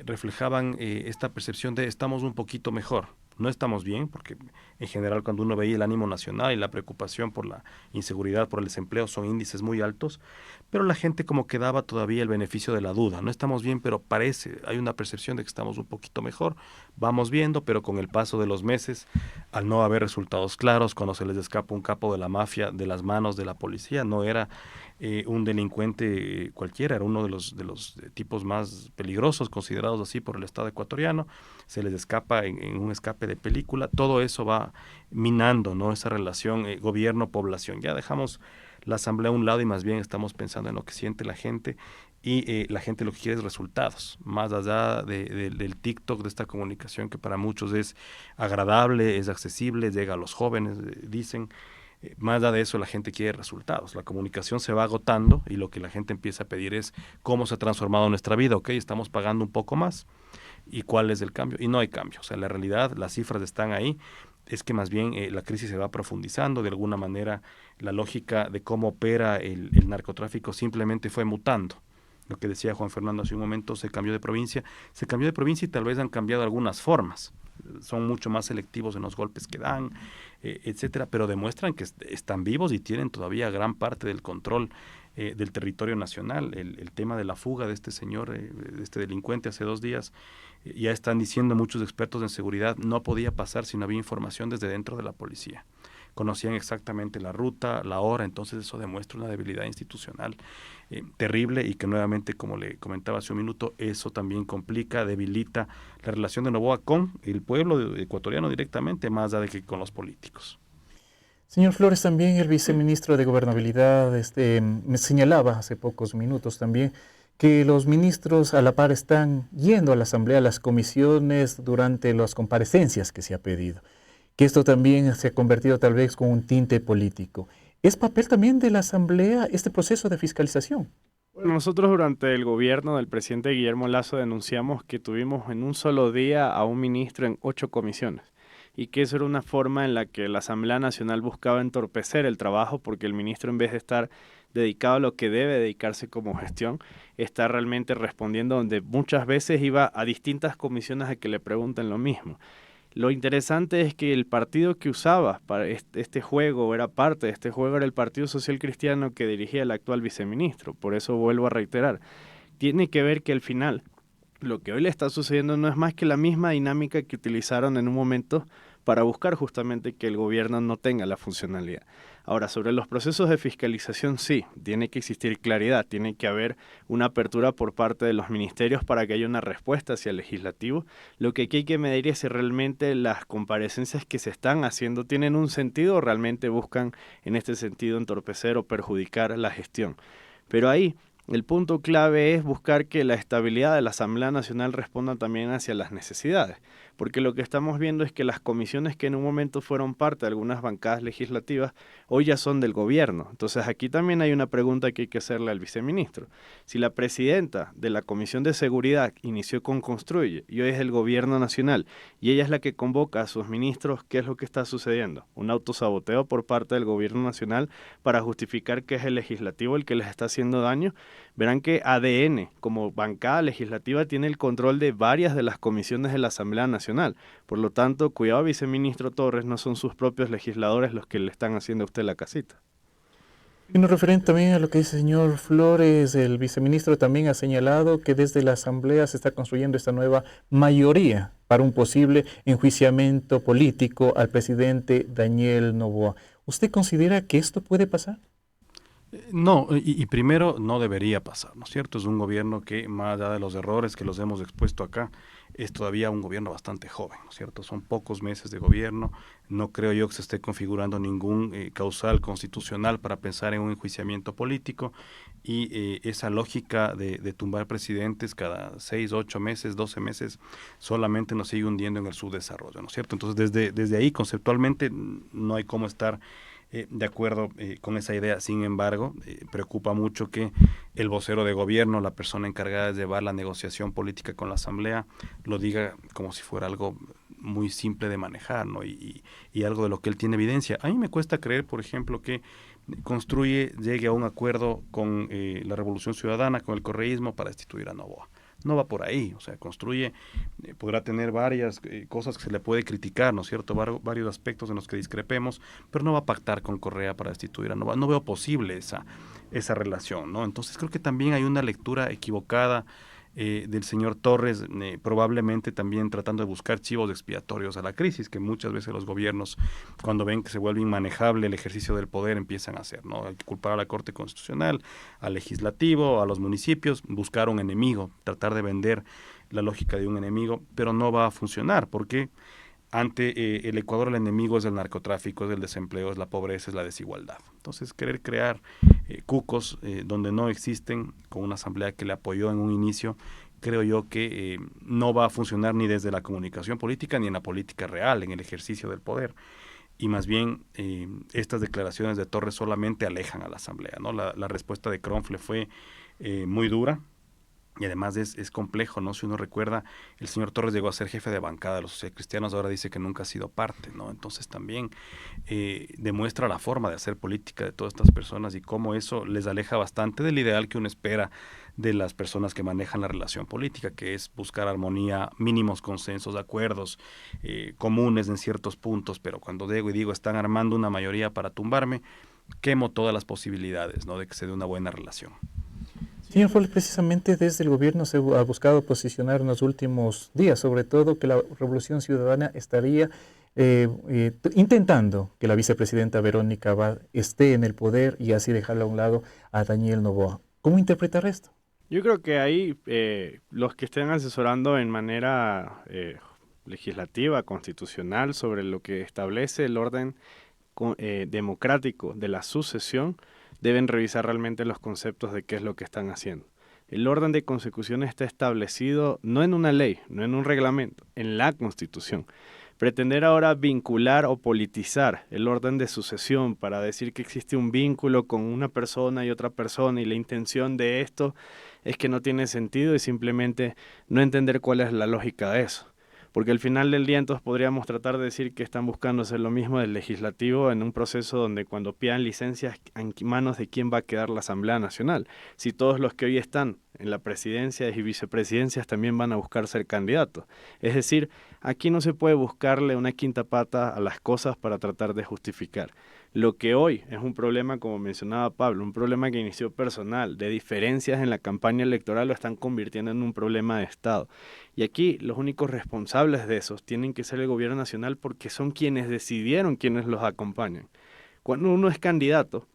reflejaban esta percepción de estamos un poquito mejor. No estamos bien, porque en general cuando uno veía el ánimo nacional y la preocupación por la inseguridad, por el desempleo, son índices muy altos, pero la gente como que daba todavía el beneficio de la duda. No estamos bien, pero hay una percepción de que estamos un poquito mejor. Vamos viendo, pero con el paso de los meses, al no haber resultados claros, cuando se les escapa un capo de la mafia de las manos de la policía, no era un delincuente cualquiera, era uno de los tipos más peligrosos, considerados así por el Estado ecuatoriano, se les escapa en un escape de película. Todo eso va minando, ¿no? Esa relación gobierno-población. Ya dejamos la asamblea a un lado y más bien estamos pensando en lo que siente la gente, y la gente lo que quiere es resultados, más allá del TikTok, de esta comunicación que para muchos es agradable, es accesible, llega a los jóvenes, dicen. Más allá de eso, la gente quiere resultados. La comunicación se va agotando y lo que la gente empieza a pedir es cómo se ha transformado nuestra vida. Ok, estamos pagando un poco más. ¿Y cuál es el cambio? Y no hay cambio. O sea, la realidad, las cifras están ahí. Es que más bien la crisis se va profundizando. De alguna manera, la lógica de cómo opera el narcotráfico simplemente fue mutando. Lo que decía Juan Fernando hace un momento, se cambió de provincia y tal vez han cambiado algunas formas. Son mucho más selectivos en los golpes que dan, etcétera, pero demuestran que están vivos y tienen todavía gran parte del control del territorio nacional. El tema de la fuga de este señor, de este delincuente hace 2 días, ya están diciendo muchos expertos en seguridad, no podía pasar si no había información desde dentro de la policía. Conocían exactamente la ruta, la hora, entonces eso demuestra una debilidad institucional terrible, y que nuevamente, como le comentaba hace un minuto, eso también complica, debilita la relación de Noboa con el pueblo ecuatoriano directamente, más allá de que con los políticos.
Señor Flores, también el viceministro de Gobernabilidad me señalaba hace pocos minutos también que los ministros a la par están yendo a la Asamblea, a las comisiones durante las comparecencias que se ha pedido, que esto también se ha convertido tal vez con un tinte político. ¿Es papel también de la Asamblea este proceso de fiscalización?
Bueno, nosotros durante el gobierno del presidente Guillermo Lasso denunciamos que tuvimos en un solo día a un ministro en 8 comisiones, y que eso era una forma en la que la Asamblea Nacional buscaba entorpecer el trabajo, porque el ministro, en vez de estar dedicado a lo que debe dedicarse como gestión, está realmente respondiendo donde muchas veces iba a distintas comisiones a que le pregunten lo mismo. Lo interesante es que el partido que usaba para este juego, era parte de este juego, era el Partido Social Cristiano que dirigía el actual viceministro. Por eso vuelvo a reiterar, tiene que ver que al final lo que hoy le está sucediendo no es más que la misma dinámica que utilizaron en un momento para buscar justamente que el gobierno no tenga la funcionalidad. Ahora, sobre los procesos de fiscalización, sí, tiene que existir claridad, tiene que haber una apertura por parte de los ministerios para que haya una respuesta hacia el legislativo. Lo que aquí hay que medir es si realmente las comparecencias que se están haciendo tienen un sentido o realmente buscan en este sentido entorpecer o perjudicar la gestión. Pero ahí el punto clave es buscar que la estabilidad de la Asamblea Nacional responda también hacia las necesidades, porque lo que estamos viendo es que las comisiones que en un momento fueron parte de algunas bancadas legislativas, hoy ya son del gobierno. Entonces aquí también hay una pregunta que hay que hacerle al viceministro. Si la presidenta de la Comisión de Seguridad inició con Construye y hoy es el gobierno nacional y ella es la que convoca a sus ministros, ¿qué es lo que está sucediendo? Un autosaboteo por parte del gobierno nacional para justificar que es el legislativo el que les está haciendo daño. Verán que ADN, como bancada legislativa, tiene el control de varias de las comisiones de la Asamblea Nacional. Por lo tanto, cuidado, viceministro Torres, no son sus propios legisladores los que le están haciendo a usted la casita.
Y nos referente también a lo que dice el señor Flores, el viceministro también ha señalado que desde la Asamblea se está construyendo esta nueva mayoría para un posible enjuiciamiento político al presidente Daniel Noboa. ¿Usted considera que esto puede pasar?
No, y primero no debería pasar, ¿no es cierto? Es un gobierno que, más allá de los errores que los hemos expuesto acá, es todavía un gobierno bastante joven, ¿no es cierto? Son pocos meses de gobierno, no creo yo que se esté configurando ningún causal constitucional para pensar en un enjuiciamiento político y esa lógica de tumbar presidentes cada 6, 8 meses, 12 meses, solamente nos sigue hundiendo en el subdesarrollo, ¿no es cierto? Entonces, desde ahí, conceptualmente, no hay cómo estar de acuerdo con esa idea. Sin embargo, preocupa mucho que el vocero de gobierno, la persona encargada de llevar la negociación política con la Asamblea, lo diga como si fuera algo muy simple de manejar, ¿no? Y algo de lo que él tiene evidencia. A mí me cuesta creer, por ejemplo, que Construye llegue a un acuerdo con la Revolución Ciudadana, con el correísmo, para destituir a Noboa. No va por ahí, o sea, Construye podrá tener varias cosas que se le puede criticar, ¿no es cierto? Varios aspectos en los que discrepemos, pero no va a pactar con Correa para destituir a Noboa. No veo posible esa relación, ¿no? Entonces creo que también hay una lectura equivocada del señor Torres, probablemente también tratando de buscar chivos expiatorios a la crisis, que muchas veces los gobiernos, cuando ven que se vuelve inmanejable el ejercicio del poder, empiezan a hacer, ¿no? Hay que culpar a la Corte Constitucional, al Legislativo, a los municipios, buscar un enemigo, tratar de vender la lógica de un enemigo, pero no va a funcionar, porque ante el Ecuador el enemigo es el narcotráfico, es el desempleo, es la pobreza, es la desigualdad. Entonces, querer crear cucos donde no existen, con una asamblea que le apoyó en un inicio, creo yo que no va a funcionar ni desde la comunicación política ni en la política real, en el ejercicio del poder. Y más bien, estas declaraciones de Torres solamente alejan a la asamblea, ¿no? La respuesta de Kronfle fue muy dura. Y además es complejo, ¿no? Si uno recuerda, el señor Torres llegó a ser jefe de bancada de los socialcristianos, ahora dice que nunca ha sido parte, ¿no? Entonces también demuestra la forma de hacer política de todas estas personas y cómo eso les aleja bastante del ideal que uno espera de las personas que manejan la relación política, que es buscar armonía, mínimos consensos, acuerdos comunes en ciertos puntos, pero cuando digo están armando una mayoría para tumbarme, quemo todas las posibilidades, ¿no? De que se dé una buena relación.
Señor Flores, precisamente desde el gobierno se ha buscado posicionar en los últimos días, sobre todo que la Revolución Ciudadana estaría intentando que la vicepresidenta Verónica Abad esté en el poder y así dejarle a un lado a Daniel Noboa. ¿Cómo interpretar esto?
Yo creo que ahí los que estén asesorando en manera legislativa, constitucional, sobre lo que establece el orden democrático de la sucesión, deben revisar realmente los conceptos de qué es lo que están haciendo. El orden de consecución está establecido no en una ley, no en un reglamento, en la Constitución. Pretender ahora vincular o politizar el orden de sucesión para decir que existe un vínculo con una persona y otra persona y la intención de esto es que no tiene sentido y simplemente no entender cuál es la lógica de eso. porque al final del día entonces podríamos tratar de decir que están buscando hacer lo mismo del legislativo en un proceso donde cuando pidan licencias, ¿en manos de quién va a quedar la Asamblea Nacional? Si todos los que hoy están en la presidencia y vicepresidencias también van a buscar ser candidatos. Es decir, aquí no se puede buscarle una quinta pata a las cosas para tratar de justificar. Lo que hoy es un problema, como mencionaba Pablo, un problema que inició personal, de diferencias en la campaña electoral, lo están convirtiendo en un problema de Estado. Y aquí los únicos responsables de eso tienen que ser el gobierno nacional porque son quienes decidieron quiénes los acompañan. Cuando uno es candidato,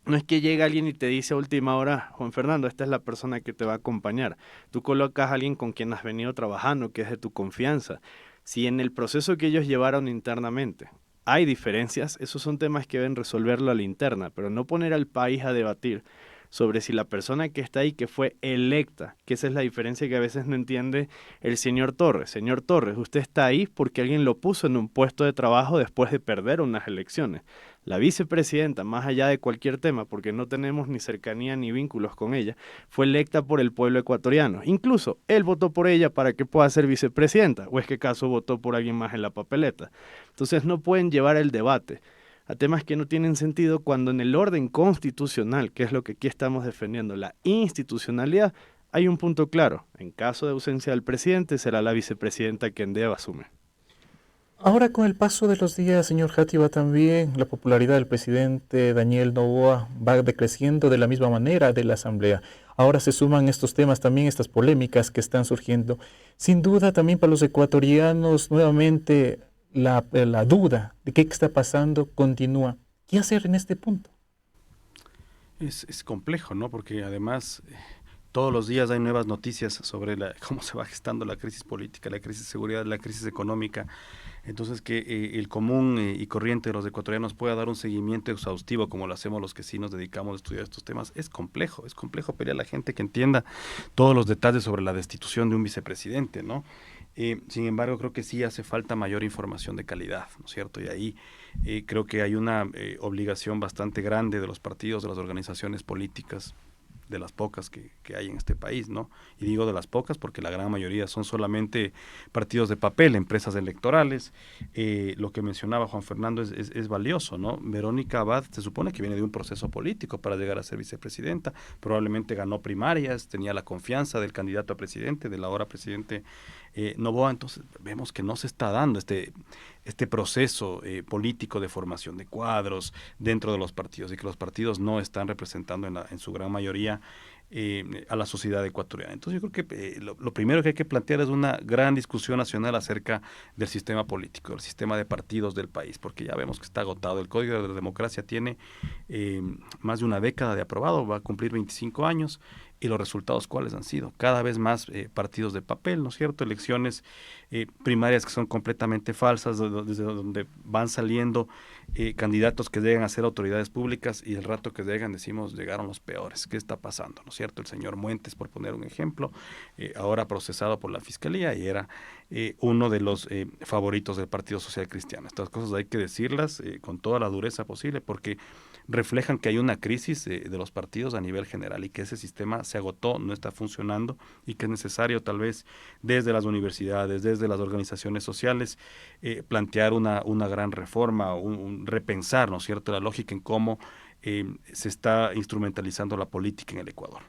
no es que llega alguien y te dice a última hora, Juan Fernando, esta es la persona que te va a acompañar. Tú colocas a alguien con quien has venido trabajando, que es de tu confianza. Si en el proceso que ellos llevaron internamente hay diferencias, esos son temas que deben resolverlo a la interna, pero no poner al país a debatir sobre si la persona que está ahí, que fue electa, que esa es la diferencia que a veces no entiende el señor Torres. Señor Torres, usted está ahí porque alguien lo puso en un puesto de trabajo después de perder unas elecciones. La vicepresidenta, más allá de cualquier tema, porque no tenemos ni cercanía ni vínculos con ella, fue electa por el pueblo ecuatoriano. Incluso él votó por ella para que pueda ser vicepresidenta, o es que acaso votó por alguien más en la papeleta. Entonces no pueden llevar el debate a temas que no tienen sentido cuando en el orden constitucional, que es lo que aquí estamos defendiendo, la institucionalidad, hay un punto claro. En caso de ausencia del presidente, será la vicepresidenta quien deba asumir.
Ahora, con el paso de los días, señor Játiva, también la popularidad del presidente Daniel Noboa va decreciendo de la misma manera de la Asamblea. Ahora se suman estos temas también, estas polémicas que están surgiendo. Sin duda, también para los ecuatorianos, nuevamente la duda de qué está pasando continúa. ¿Qué hacer en este punto?
Es complejo, ¿no? Porque además todos los días hay nuevas noticias sobre cómo se va gestando la crisis política, la crisis de seguridad, la crisis económica. Entonces, que el común y corriente de los ecuatorianos pueda dar un seguimiento exhaustivo como lo hacemos los que sí nos dedicamos a estudiar estos temas, es complejo pedir a la gente que entienda todos los detalles sobre la destitución de un vicepresidente, ¿no? Sin embargo, creo que sí hace falta mayor información de calidad, ¿no es cierto? Y ahí creo que hay una obligación bastante grande de los partidos, de las organizaciones políticas, de las pocas que hay en este país, ¿no? Y digo de las pocas porque la gran mayoría son solamente partidos de papel, empresas electorales. Lo que mencionaba Juan Fernando es valioso, ¿no? Verónica Abad se supone que viene de un proceso político para llegar a ser vicepresidenta, probablemente ganó primarias, tenía la confianza del candidato a presidente, del ahora presidente Noboa. Entonces vemos que no se está dando este proceso político de formación de cuadros dentro de los partidos y que los partidos no están representando en su gran mayoría a la sociedad ecuatoriana. Entonces yo creo que lo primero que hay que plantear es una gran discusión nacional acerca del sistema político, del sistema de partidos del país, porque ya vemos que está agotado. El Código de la Democracia tiene más de una década de aprobado, va a cumplir 25 años, y los resultados cuáles han sido. Cada vez más partidos de papel, ¿no es cierto? Elecciones primarias que son completamente falsas, desde donde van saliendo candidatos que llegan a ser autoridades públicas y el rato que llegan decimos, llegaron los peores. ¿Qué está pasando? ¿No es cierto? El señor Muentes, por poner un ejemplo, ahora procesado por la Fiscalía y era uno de los favoritos del Partido Social Cristiano. Estas cosas hay que decirlas con toda la dureza posible porque reflejan que hay una crisis de los partidos a nivel general y que ese sistema se agotó, no está funcionando y que es necesario tal vez desde las universidades, desde las organizaciones sociales, plantear una gran reforma, un repensar, ¿no es cierto?, la lógica en cómo se está instrumentalizando la política en el Ecuador.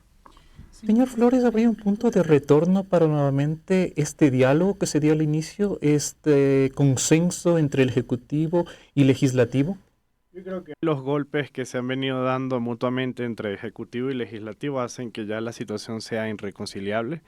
Señor Flores, ¿habría un punto de retorno para nuevamente este diálogo que se dio al inicio, este consenso entre el Ejecutivo y Legislativo?
Yo creo que los golpes que se han venido dando mutuamente entre Ejecutivo y Legislativo hacen que ya la situación sea irreconciliable.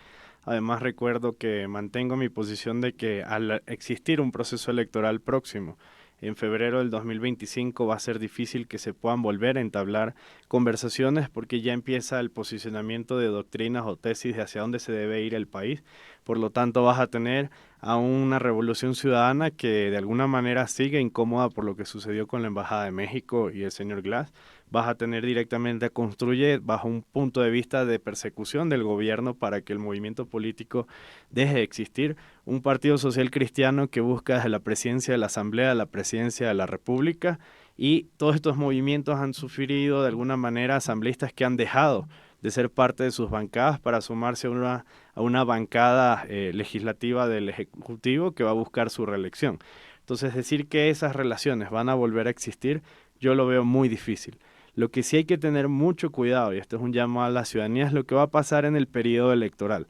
Además, recuerdo que mantengo mi posición de que al existir un proceso electoral próximo, en febrero del 2025 va a ser difícil que se puedan volver a entablar conversaciones porque ya empieza el posicionamiento de doctrinas o tesis de hacia dónde se debe ir el país. Por lo tanto, vas a tener a una revolución ciudadana que de alguna manera sigue incómoda por lo que sucedió con la Embajada de México y el señor Glass. Vas a tener directamente a Construye bajo un punto de vista de persecución del gobierno para que el movimiento político deje de existir. Un partido social cristiano que busca desde la presidencia de la Asamblea a la presidencia de la República y todos estos movimientos han sufrido de alguna manera asambleístas que han dejado de ser parte de sus bancadas para sumarse a una bancada legislativa del Ejecutivo que va a buscar su reelección. Entonces, decir que esas relaciones van a volver a existir, yo lo veo muy difícil. Lo que sí hay que tener mucho cuidado, y esto es un llamado a la ciudadanía, es lo que va a pasar en el periodo electoral.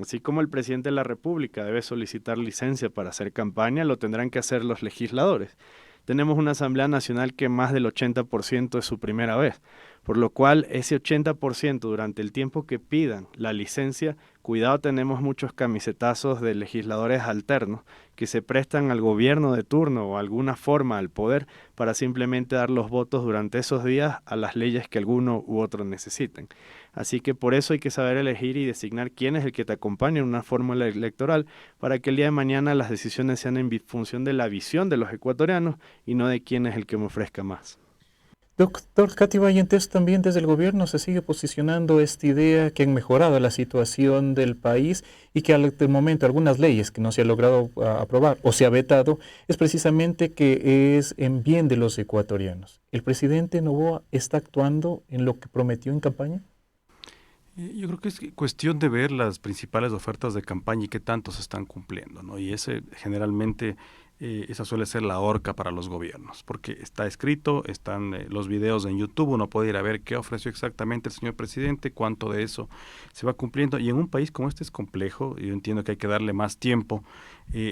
Así como el presidente de la República debe solicitar licencia para hacer campaña, lo tendrán que hacer los legisladores. Tenemos una Asamblea Nacional que más del 80% es su primera vez, por lo cual ese 80% durante el tiempo que pidan la licencia, cuidado, tenemos muchos camisetazos de legisladores alternos que se prestan al gobierno de turno o alguna forma al poder para simplemente dar los votos durante esos días a las leyes que alguno u otro necesiten. Así que por eso hay que saber elegir y designar quién es el que te acompaña en una fórmula electoral para que el día de mañana las decisiones sean en función de la visión de los ecuatorianos y no de quién es el que me ofrezca más.
Doctor Katy Valles, también desde el gobierno se sigue posicionando esta idea que han mejorado la situación del país y que al momento algunas leyes que no se ha logrado aprobar o se ha vetado es precisamente que es en bien de los ecuatorianos. ¿El presidente Noboa está actuando en lo que prometió en campaña?
Yo creo que es cuestión de ver las principales ofertas de campaña y qué tanto se están cumpliendo, ¿no? Y generalmente esa suele ser la horca para los gobiernos, porque está escrito, están los videos en YouTube, uno puede ir a ver qué ofreció exactamente el señor presidente, cuánto de eso se va cumpliendo. Y en un país como este es complejo, yo entiendo que hay que darle más tiempo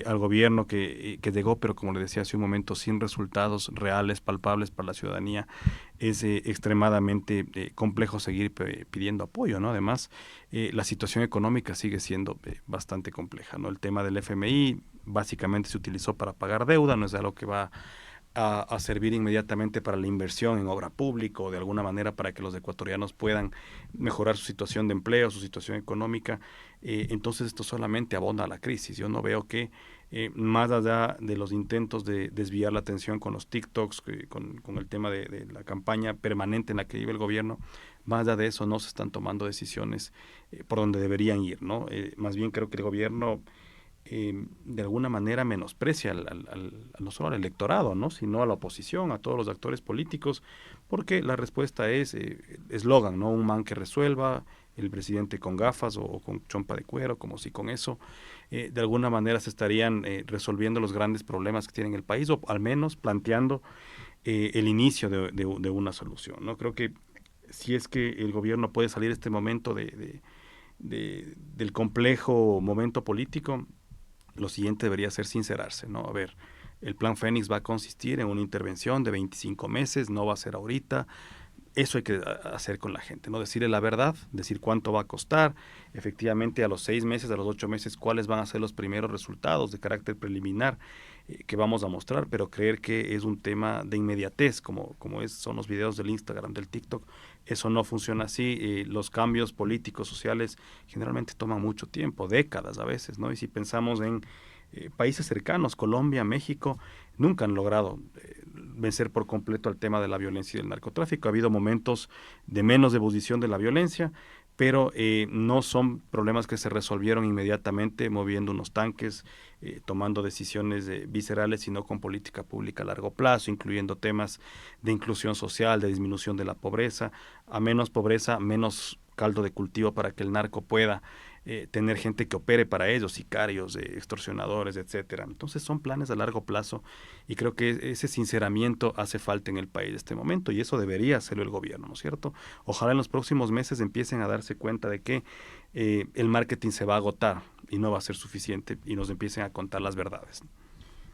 al gobierno que llegó, pero como le decía hace un momento, sin resultados reales, palpables para la ciudadanía, es extremadamente complejo seguir pidiendo apoyo, ¿no? Además, la situación económica sigue siendo bastante compleja, ¿no? El tema del FMI básicamente se utilizó para pagar deuda, no es algo que va a servir inmediatamente para la inversión en obra pública o de alguna manera para que los ecuatorianos puedan mejorar su situación de empleo, su situación económica. Entonces esto solamente abona a la crisis. Yo no veo que más allá de los intentos de desviar la atención con los TikToks, con el tema de la campaña permanente en la que vive el gobierno, más allá de eso no se están tomando decisiones por donde deberían ir, ¿no? Más bien creo que el gobierno de alguna manera menosprecia no solo al electorado, ¿no? Sino a la oposición, a todos los actores políticos, porque la respuesta es eslogan, ¿no? Un man que resuelva, el presidente con gafas o con chompa de cuero, como si con eso de alguna manera se estarían resolviendo los grandes problemas que tiene el país, o al menos planteando el inicio de una solución, ¿no? Creo que si es que el gobierno puede salir este momento del complejo momento político, lo siguiente debería ser sincerarse, ¿no? A ver, el plan Fénix va a consistir en una intervención de 25 meses, no va a ser ahorita. Eso hay que hacer con la gente, ¿no? Decirle la verdad, decir cuánto va a costar, efectivamente a los 6 meses, a los 8 meses, cuáles van a ser los primeros resultados de carácter preliminar que vamos a mostrar, pero creer que es un tema de inmediatez, como son los videos del Instagram, del TikTok, eso no funciona así. Los cambios políticos, sociales, generalmente toman mucho tiempo, décadas a veces, ¿no? Y si pensamos en países cercanos, Colombia, México, nunca han logrado vencer por completo al tema de la violencia y del narcotráfico. Ha habido momentos de menos ebullición de la violencia, pero no son problemas que se resolvieron inmediatamente moviendo unos tanques, tomando decisiones viscerales, sino con política pública a largo plazo, incluyendo temas de inclusión social, de disminución de la pobreza. A menos pobreza, menos caldo de cultivo para que el narco pueda tener gente que opere para ellos, sicarios, extorsionadores, etcétera. Entonces son planes a largo plazo y creo que ese sinceramiento hace falta en el país en este momento y eso debería hacerlo el gobierno, ¿no es cierto? Ojalá en los próximos meses empiecen a darse cuenta de que el marketing se va a agotar y no va a ser suficiente y nos empiecen a contar las verdades.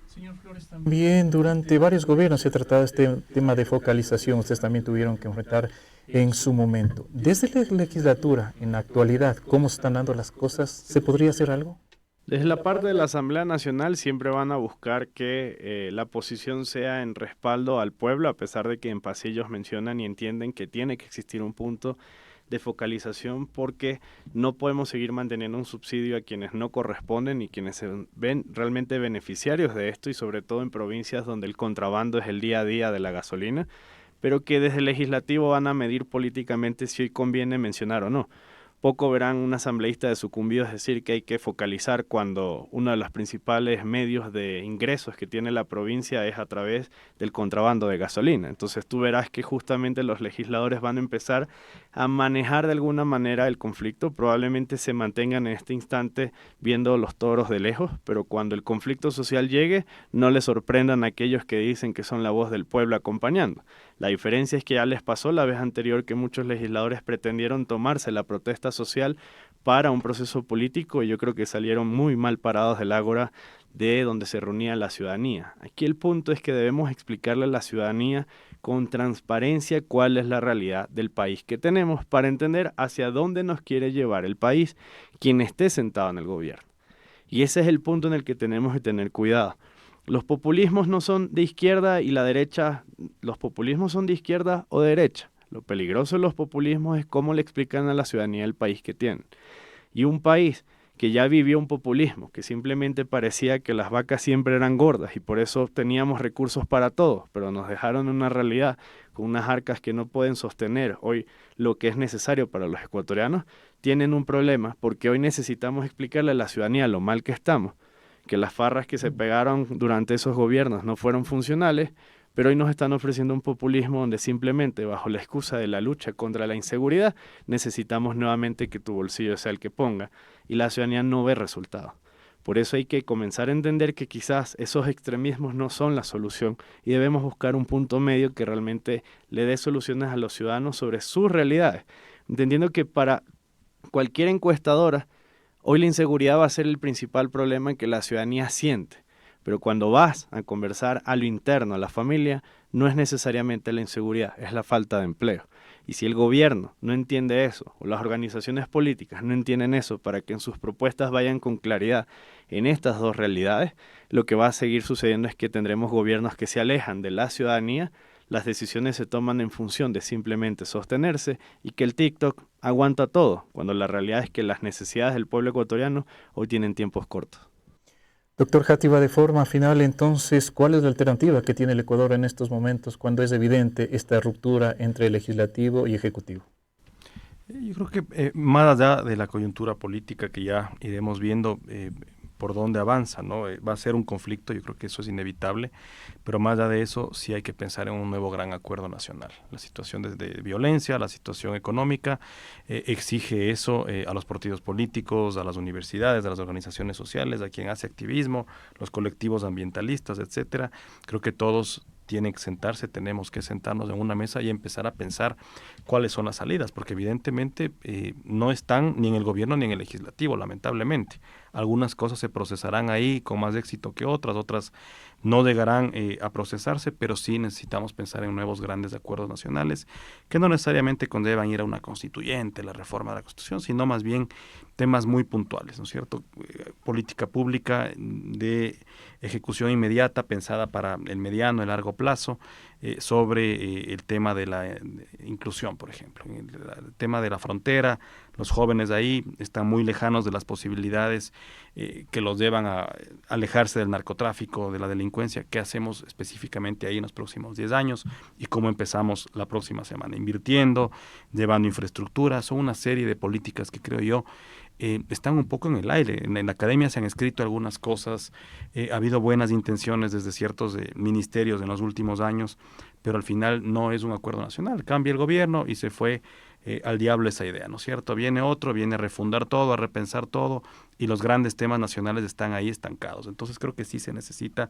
Señor Flores, también durante varios gobiernos se ha tratado este tema de focalización. Ustedes también tuvieron que enfrentar en su momento. Desde la legislatura, en la actualidad, ¿cómo se están dando las cosas? ¿Se podría hacer algo?
Desde la parte de la Asamblea Nacional siempre van a buscar que la posición sea en respaldo al pueblo, a pesar de que en pasillos mencionan y entienden que tiene que existir un punto de focalización porque no podemos seguir manteniendo un subsidio a quienes no corresponden y quienes se ven realmente beneficiarios de esto y sobre todo en provincias donde el contrabando es el día a día de la gasolina, pero que desde el legislativo van a medir políticamente si hoy conviene mencionar o no. Poco verán un asambleísta de sucumbidos decir que hay que focalizar cuando uno de los principales medios de ingresos que tiene la provincia es a través del contrabando de gasolina. Entonces tú verás que justamente los legisladores van a empezar a manejar de alguna manera el conflicto. Probablemente se mantengan en este instante viendo los toros de lejos, pero cuando el conflicto social llegue, no les sorprendan a aquellos que dicen que son la voz del pueblo acompañando. La diferencia es que ya les pasó la vez anterior que muchos legisladores pretendieron tomarse la protesta social para un proceso político y yo creo que salieron muy mal parados del ágora de donde se reunía la ciudadanía. Aquí el punto es que debemos explicarle a la ciudadanía con transparencia cuál es la realidad del país que tenemos para entender hacia dónde nos quiere llevar el país quien esté sentado en el gobierno. Y ese es el punto en el que tenemos que tener cuidado. Los populismos no son de izquierda y la derecha, los populismos son de izquierda o de derecha. Lo peligroso de los populismos es cómo le explican a la ciudadanía el país que tienen. Y un país que ya vivió un populismo, que simplemente parecía que las vacas siempre eran gordas y por eso teníamos recursos para todos, pero nos dejaron en una realidad con unas arcas que no pueden sostener hoy lo que es necesario para los ecuatorianos, tienen un problema porque hoy necesitamos explicarle a la ciudadanía lo mal que estamos, que las farras que se pegaron durante esos gobiernos no fueron funcionales, pero hoy nos están ofreciendo un populismo donde simplemente bajo la excusa de la lucha contra la inseguridad necesitamos nuevamente que tu bolsillo sea el que ponga y la ciudadanía no ve resultados. Por eso hay que comenzar a entender que quizás esos extremismos no son la solución y debemos buscar un punto medio que realmente le dé soluciones a los ciudadanos sobre sus realidades, entendiendo que para cualquier encuestadora hoy la inseguridad va a ser el principal problema que la ciudadanía siente, pero cuando vas a conversar a lo interno, a la familia, no es necesariamente la inseguridad, es la falta de empleo. Y si el gobierno no entiende eso, o las organizaciones políticas no entienden eso para que en sus propuestas vayan con claridad en estas dos realidades, lo que va a seguir sucediendo es que tendremos gobiernos que se alejan de la ciudadanía, las decisiones se toman en función de simplemente sostenerse y que el TikTok aguanta todo, cuando la realidad es que las necesidades del pueblo ecuatoriano hoy tienen tiempos cortos.
Doctor Játiva, de forma final, entonces, ¿cuál es la alternativa que tiene el Ecuador en estos momentos cuando es evidente esta ruptura entre legislativo y ejecutivo?
Yo creo que más allá de la coyuntura política que ya iremos viendo por dónde avanza, ¿no? Va a ser un conflicto, yo creo que eso es inevitable, pero más allá de eso sí hay que pensar en un nuevo gran acuerdo nacional. La situación de violencia, la situación económica exige eso a los partidos políticos, a las universidades, a las organizaciones sociales, a quien hace activismo, los colectivos ambientalistas, etcétera. Creo que todos tienen que sentarse, tenemos que sentarnos en una mesa y empezar a pensar cuáles son las salidas, porque evidentemente no están ni en el gobierno ni en el legislativo, lamentablemente. Algunas cosas se procesarán ahí con más éxito que otras no llegarán a procesarse, pero sí necesitamos pensar en nuevos grandes acuerdos nacionales que no necesariamente conllevan ir a una constituyente, la reforma de la Constitución, sino más bien temas muy puntuales, ¿no es cierto? Política pública de ejecución inmediata pensada para el mediano, el largo plazo, sobre el tema de la inclusión, por ejemplo. El tema de la frontera, los jóvenes ahí están muy lejanos de las posibilidades que los llevan a alejarse del narcotráfico, de la delincuencia. ¿Qué hacemos específicamente ahí en los próximos 10 años? Y cómo empezamos la próxima semana, invirtiendo, llevando infraestructura. Son una serie de políticas que creo yo están un poco en el aire. En la academia se han escrito algunas cosas, ha habido buenas intenciones desde ciertos ministerios en los últimos años, pero al final no es un acuerdo nacional. Cambia el gobierno y se fue al diablo esa idea, ¿no es cierto? Viene otro, viene a refundar todo, a repensar todo, y los grandes temas nacionales están ahí estancados. Entonces creo que sí se necesita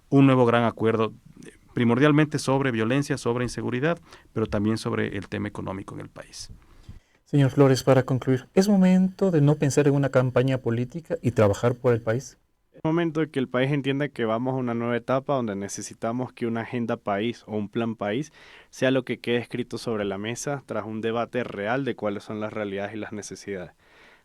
un nuevo gran acuerdo, primordialmente sobre violencia, sobre inseguridad, pero también sobre el tema económico en el país.
Señor Flores, para concluir, ¿es momento de no pensar en una campaña política y trabajar por el país?
Es momento de que el país entienda que vamos a una nueva etapa donde necesitamos que una agenda país o un plan país sea lo que quede escrito sobre la mesa tras un debate real de cuáles son las realidades y las necesidades.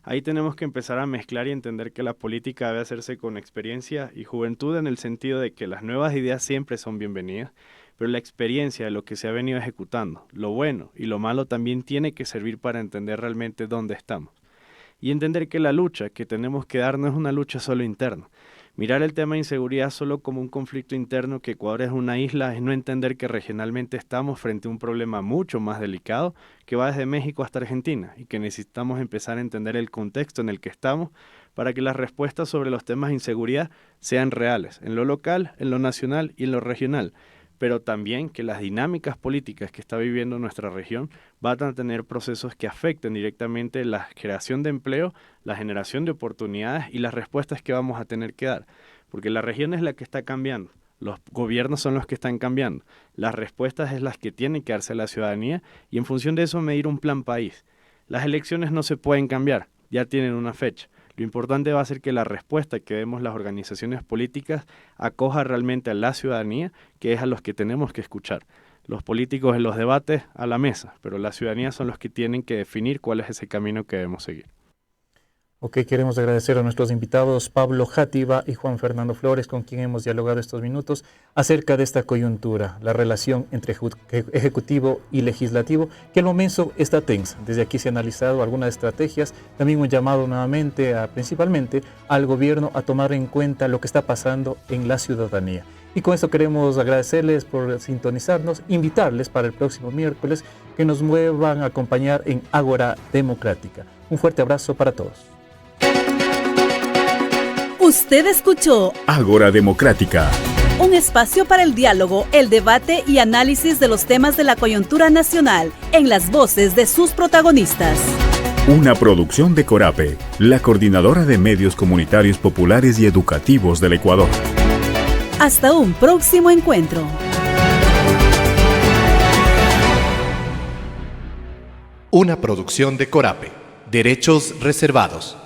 Ahí tenemos que empezar a mezclar y entender que la política debe hacerse con experiencia y juventud en el sentido de que las nuevas ideas siempre son bienvenidas, pero la experiencia de lo que se ha venido ejecutando, lo bueno y lo malo también tiene que servir para entender realmente dónde estamos. Y entender que la lucha que tenemos que dar no es una lucha solo interna. Mirar el tema de inseguridad solo como un conflicto interno, que Ecuador es una isla, es no entender que regionalmente estamos frente a un problema mucho más delicado que va desde México hasta Argentina y que necesitamos empezar a entender el contexto en el que estamos para que las respuestas sobre los temas de inseguridad sean reales, en lo local, en lo nacional y en lo regional, pero también que las dinámicas políticas que está viviendo nuestra región van a tener procesos que afecten directamente la creación de empleo, la generación de oportunidades y las respuestas que vamos a tener que dar, porque la región es la que está cambiando, los gobiernos son los que están cambiando, las respuestas es las que tiene que darse a la ciudadanía y en función de eso medir un plan país. Las elecciones no se pueden cambiar, ya tienen una fecha. Lo importante va a ser que la respuesta que demos las organizaciones políticas acoja realmente a la ciudadanía, que es a los que tenemos que escuchar. Los políticos en los debates a la mesa, pero la ciudadanía son los que tienen que definir cuál es ese camino que debemos seguir.
Ok, queremos agradecer a nuestros invitados Pablo Játiva y Juan Fernando Flores, con quien hemos dialogado estos minutos acerca de esta coyuntura, la relación entre ejecutivo y legislativo, que al momento está tensa. Desde aquí se han analizado algunas estrategias, también un llamado nuevamente principalmente al gobierno a tomar en cuenta lo que está pasando en la ciudadanía. Y con esto queremos agradecerles por sintonizarnos, invitarles para el próximo miércoles que nos vuelvan a acompañar en Ágora Democrática. Un fuerte abrazo para todos.
Usted escuchó
Ágora Democrática,
un espacio para el diálogo, el debate y análisis de los temas de la coyuntura nacional en las voces de sus protagonistas.
una producción de Corape, la Coordinadora de Medios Comunitarios Populares y Educativos del Ecuador.
Hasta un próximo encuentro.
Una producción de Corape. Derechos reservados.